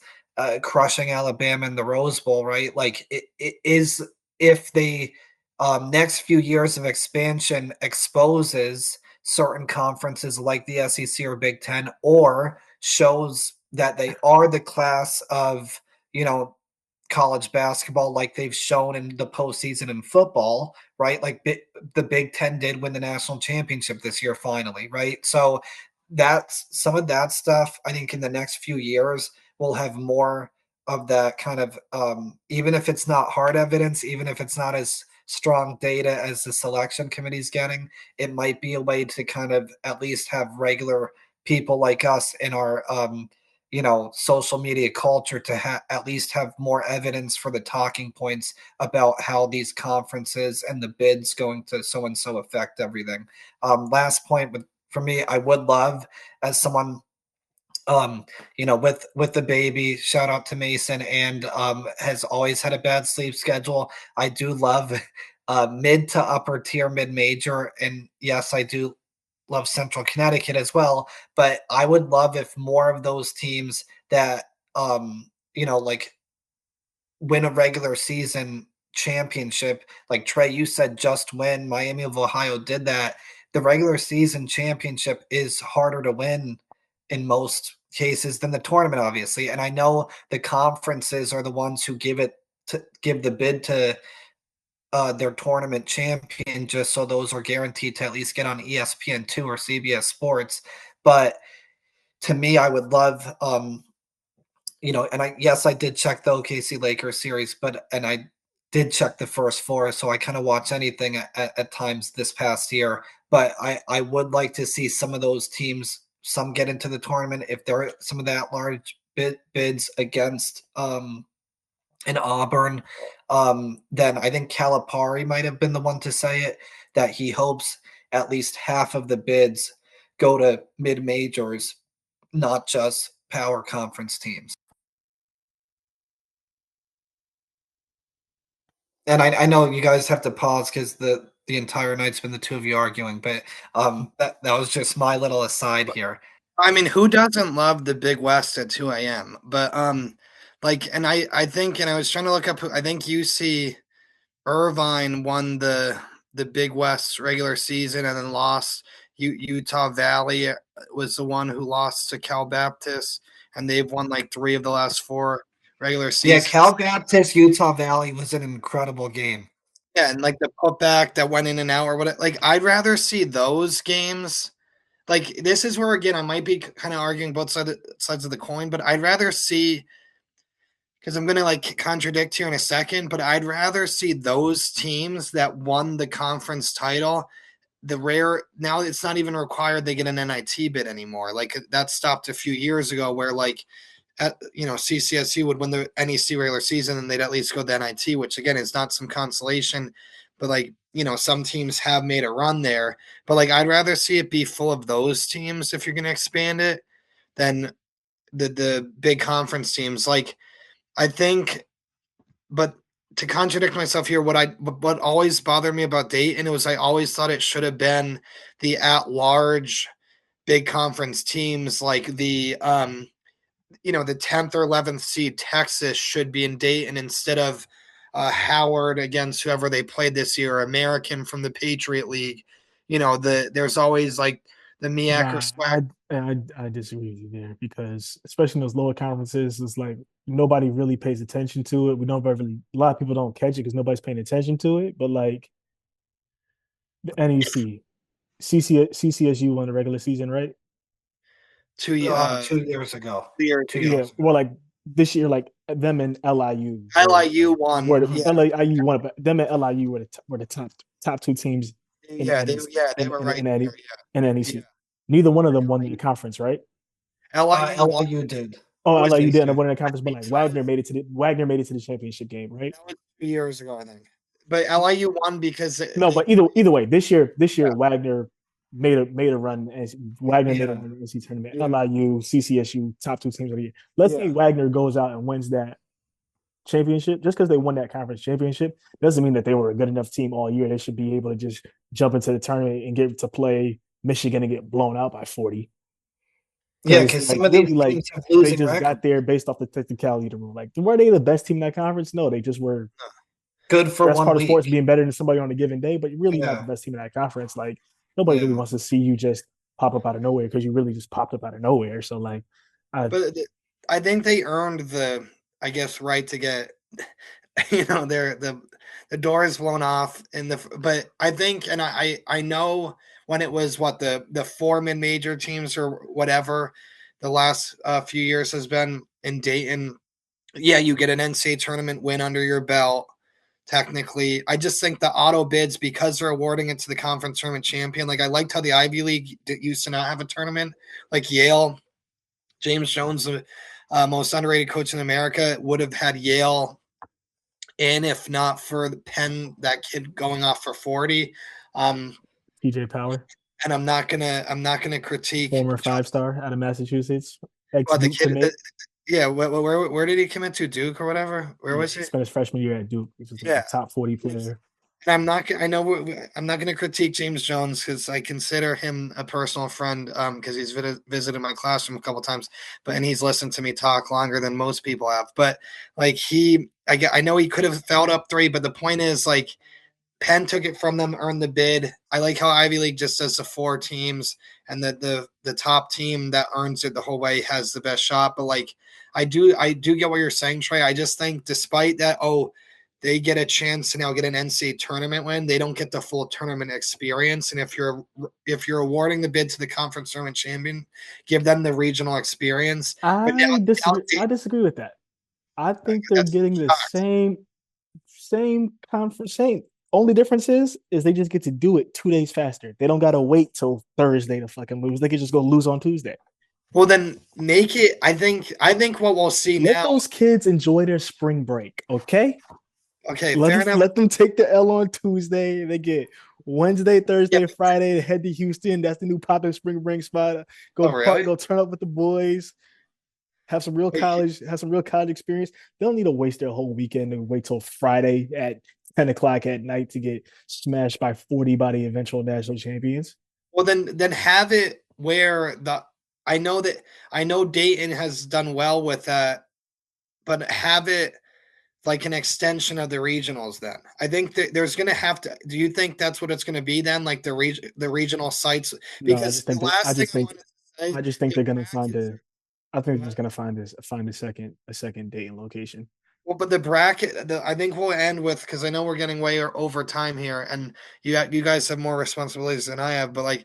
crushing Alabama in the Rose Bowl, right? Like it is, if the next few years of expansion exposes certain conferences like the SEC or Big Ten, or shows that they are the class of, college basketball, like they've shown in the postseason in football, right? Like the Big Ten did win the national championship this year, finally, right? So that's some of that stuff. I think in the next few years, we'll have more of that kind of, even if it's not hard evidence, even if it's not as strong data as the selection committee's getting, it might be a way to kind of at least have regular people like us in our, social media culture to at least have more evidence for the talking points about how these conferences and the bids going to so and so affect everything. Last point for me, I would love, as someone with the baby, shout out to Mason, and has always had a bad sleep schedule. I do love mid to upper tier mid major, and yes, I do love Central Connecticut as well. But I would love if more of those teams that like win a regular season championship. Like Trey, you said just win. Miami of Ohio did that. The regular season championship is harder to win in most cases than the tournament, obviously. And I know the conferences are the ones who give the bid to their tournament champion, just so those are guaranteed to at least get on ESPN2 or CBS Sports. But to me, I would love and I did check the OKC Lakers series, and I did check the first four, so I kind of watch anything at times this past year. But I would like to see some of those teams, some get into the tournament if there are some of that large bids against an Auburn. Then I think Calipari might have been the one to say it, that he hopes at least half of the bids go to mid majors, not just power conference teams. And I know you guys have to pause because the entire night's been the two of you arguing, but that was just my little aside here. I mean, who doesn't love the Big West at 2 a.m.? But and I think, and I was trying to look up. I think UC Irvine won the Big West regular season and then lost. Utah Valley was the one who lost to Cal Baptist, and they've won like 3 of the last 4 regular seasons. Yeah, Cal Baptist Utah Valley was an incredible game. Yeah, and like the putback that went in and out or what. Like I'd rather see those games. Like this is where again I might be kind of arguing both sides of the coin, but I'd rather see, because I'm gonna like contradict here in a second, but I'd rather see those teams that won the conference title. The rare now it's not even required they get an NIT bid anymore. Like that stopped a few years ago, where like CCSU would win the NEC regular season and they'd at least go to the NIT, which again is not some consolation, but like some teams have made a run there. But like I'd rather see it be full of those teams if you're going to expand it than the big conference teams. Like I think, but to contradict myself here, what always bothered me about Dayton was I always thought it should have been the at-large big conference teams, like the 10th or 11th seed Texas should be in Dayton instead of Howard against whoever they played this year, American from the Patriot League. There's always like the MEAC or SWAC. I disagree with you there, because especially in those lower conferences, it's like nobody really pays attention to it. We don't really, a lot of people don't catch it because nobody's paying attention to it. But like the NEC, CCSU won the regular season, right? 2 years ago. 2 years ago. Yeah, well, like this year, like them and LIU. LIU won. LIU won, but them and LIU were the top 2 teams. They were right in there. NEC. Yeah. Neither one of them won the conference, right? LIU did. Oh, LIU did, and they won the conference, but like Wagner made it to the championship game, right? That was 2 years ago, I think. But LIU won because but either way, this year Wagner made a run, as Wagner made a run in the NC tournament. Yeah. LIU, CCSU, top 2 teams of the year. Let's say Wagner goes out and wins that championship. Just because they won that conference championship doesn't mean that they were a good enough team all year. They should be able to just jump into the tournament and get to play Michigan and get blown out by 40. Yeah, because some of these teams have losing they just got there based off the technicality of the rule. Like, were they the best team in that conference? No, they just were good for that's 1 part week. of sports, being better than somebody on a given day, but you're really not the best team in that conference. Like, nobody really wants to see you just pop up out of nowhere, because you really just popped up out of nowhere. So like, but I think they earned the, I guess, right to get the doors blown off but I think, and I know when it was the 4 mid-major teams or whatever the last few years has been in Dayton. Yeah, you get an NCAA tournament win under your belt. Technically, I just think the auto bids, because they're awarding it to the conference tournament champion. Like I liked how the Ivy League used to not have a tournament. Like Yale, James Jones, the most underrated coach in America, would have had Yale in if not for the Penn, that kid going off for 40. PJ Power. And I'm not gonna critique former 5-star out of Massachusetts. Where did he commit to? Duke or whatever? Where was he? Spent his freshman year at Duke. He was like a top 40 player. I'm not. I know I'm not going to critique James Jones because I consider him a personal friend. Because he's visited my classroom a couple times, and he's listened to me talk longer than most people have. But like I know he could have fouled up 3, but the point is like Penn took it from them, earned the bid. I like how Ivy League just does the 4 teams, and that the top team that earns it the whole way has the best shot. But like I do get what you're saying, Trey. I just think despite that, they get a chance to now get an NCAA tournament win. They don't get the full tournament experience. And if you're awarding the bid to the conference tournament champion, give them the regional experience. But I disagree. I disagree with that. I think they're that's getting the shocked. same conference. Same. Only difference is they just get to do it 2 days faster. They don't gotta wait till Thursday to fucking lose. They can just go lose on Tuesday. Well, then make it. I think what we'll see Let now. those kids enjoy their spring break, okay? Okay, fair enough. Let them take the L on Tuesday. They get Wednesday, Yeah. Thursday, Friday to head to Houston. That's the new popular spring break spot. Oh, really? Go turn up with the boys. Have some real college experience. They don't need to waste their whole weekend and wait till Friday at 10 o'clock at night to get smashed by 40 by the eventual national champions. Well, then have it where I know Dayton has done well with that, but have it like an extension of the regionals. Then I think that there's going to have to. Do you think that's what it's going to be then? Like the regional sites? No, Because the last thing I wanted to say, I just think get they're gonna find brackets. a I think they're just gonna find a second date and location. Well, but the bracket, I think we'll end with because I know we're getting way over time here, and you guys have more responsibilities than I have. But like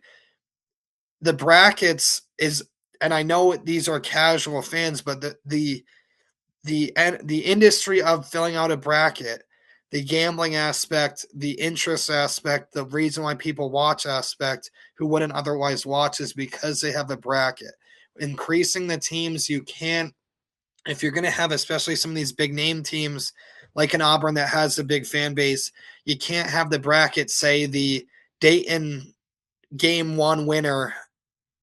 the brackets is, and I know these are casual fans, but the industry of filling out a bracket, the gambling aspect, the interest aspect, the reason why people watch aspect who wouldn't otherwise watch is because they have a bracket. Increasing the teams, you can't if you're going to have, especially some of these big name teams like an Auburn that has a big fan base, you can't have the bracket say the Dayton game 1 winner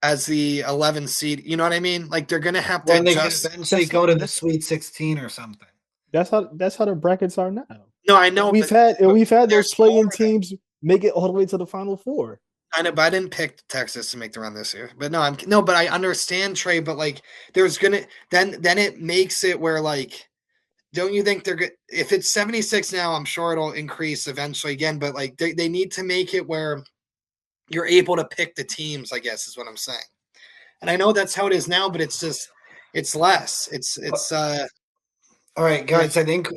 as the 11 seed. You know what I mean? Like they're going to have to When they could adjust. eventually That's go to the Sweet 16 or something. that's how the brackets are now. No, I know, but We've had those there's more play-in than teams make it all the way to the final four. I know, but I didn't pick Texas to make the run this year. But no, but I understand Trey. But like, there's gonna then it makes it where like, don't you think they're good? If it's 76 now, I'm sure it'll increase eventually again. But like, they need to make it where you're able to pick the teams. I guess is what I'm saying. And I know that's how it is now, but it's just it's less. All right, Yeah. guys. I think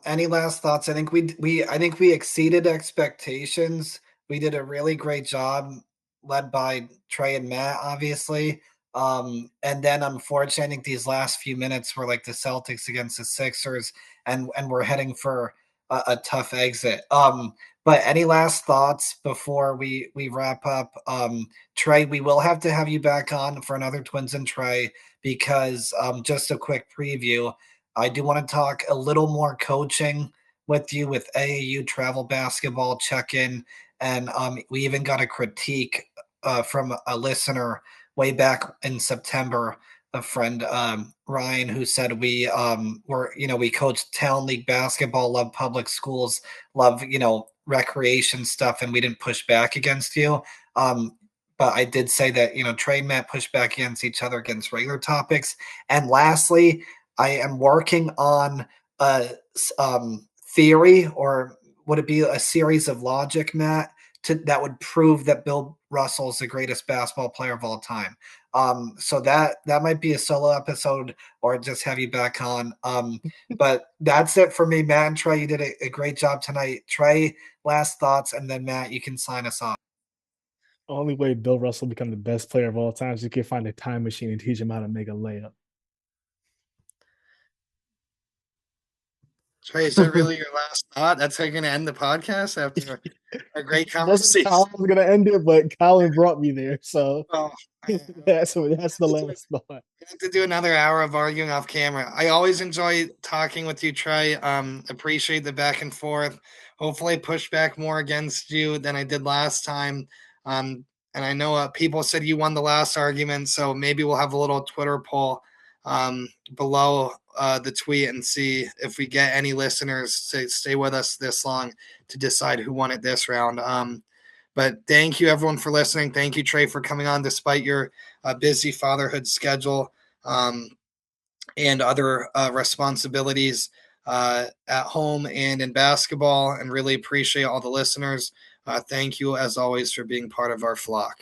any last thoughts? I think we exceeded expectations. We did a really great job, led by Trey and Matt, obviously. And then unfortunately, I think these last few minutes were like the Celtics against the Sixers, and we're heading for a tough exit. But any last thoughts before we wrap up? Trey, we will have to have you back on for another Twins and Trey because just a quick preview. I do want to talk a little more coaching with you with AAU travel basketball check in. And we even got a critique from a listener way back in September, a friend, Ryan, who said we coach talent league basketball, love public schools, love, recreation stuff, and we didn't push back against you. But I did say that, Trey and Matt push back against each other against regular topics. And lastly, I am working on a theory, or would it be a series of logic, Matt, that would prove that Bill Russell is the greatest basketball player of all time. So that might be a solo episode, or just have you back on. But that's it for me, Matt and Trey. You did a great job tonight. Trey, last thoughts, and then Matt, you can sign us off. Only way Bill Russell become the best player of all time is you can find a time machine and teach him how to make a layup. Trey, is that really your last thought? That's how you're going to end the podcast after a great Wasn't conversation. Colin was gonna end it, but Colin brought me there, so Oh, that's the last thought. we have to do another hour of arguing off camera. I always enjoy talking with you, Trey. Appreciate the back and forth. Hopefully, push back more against you than I did last time. And I know people said you won the last argument, so maybe we'll have a little Twitter poll below the tweet and see if we get any listeners to stay with us this long to decide who won it this round. But thank you, everyone, for listening. Thank you, Trey, for coming on despite your busy fatherhood schedule and other responsibilities at home and in basketball, and really appreciate all the listeners. Thank you, as always, for being part of our flock.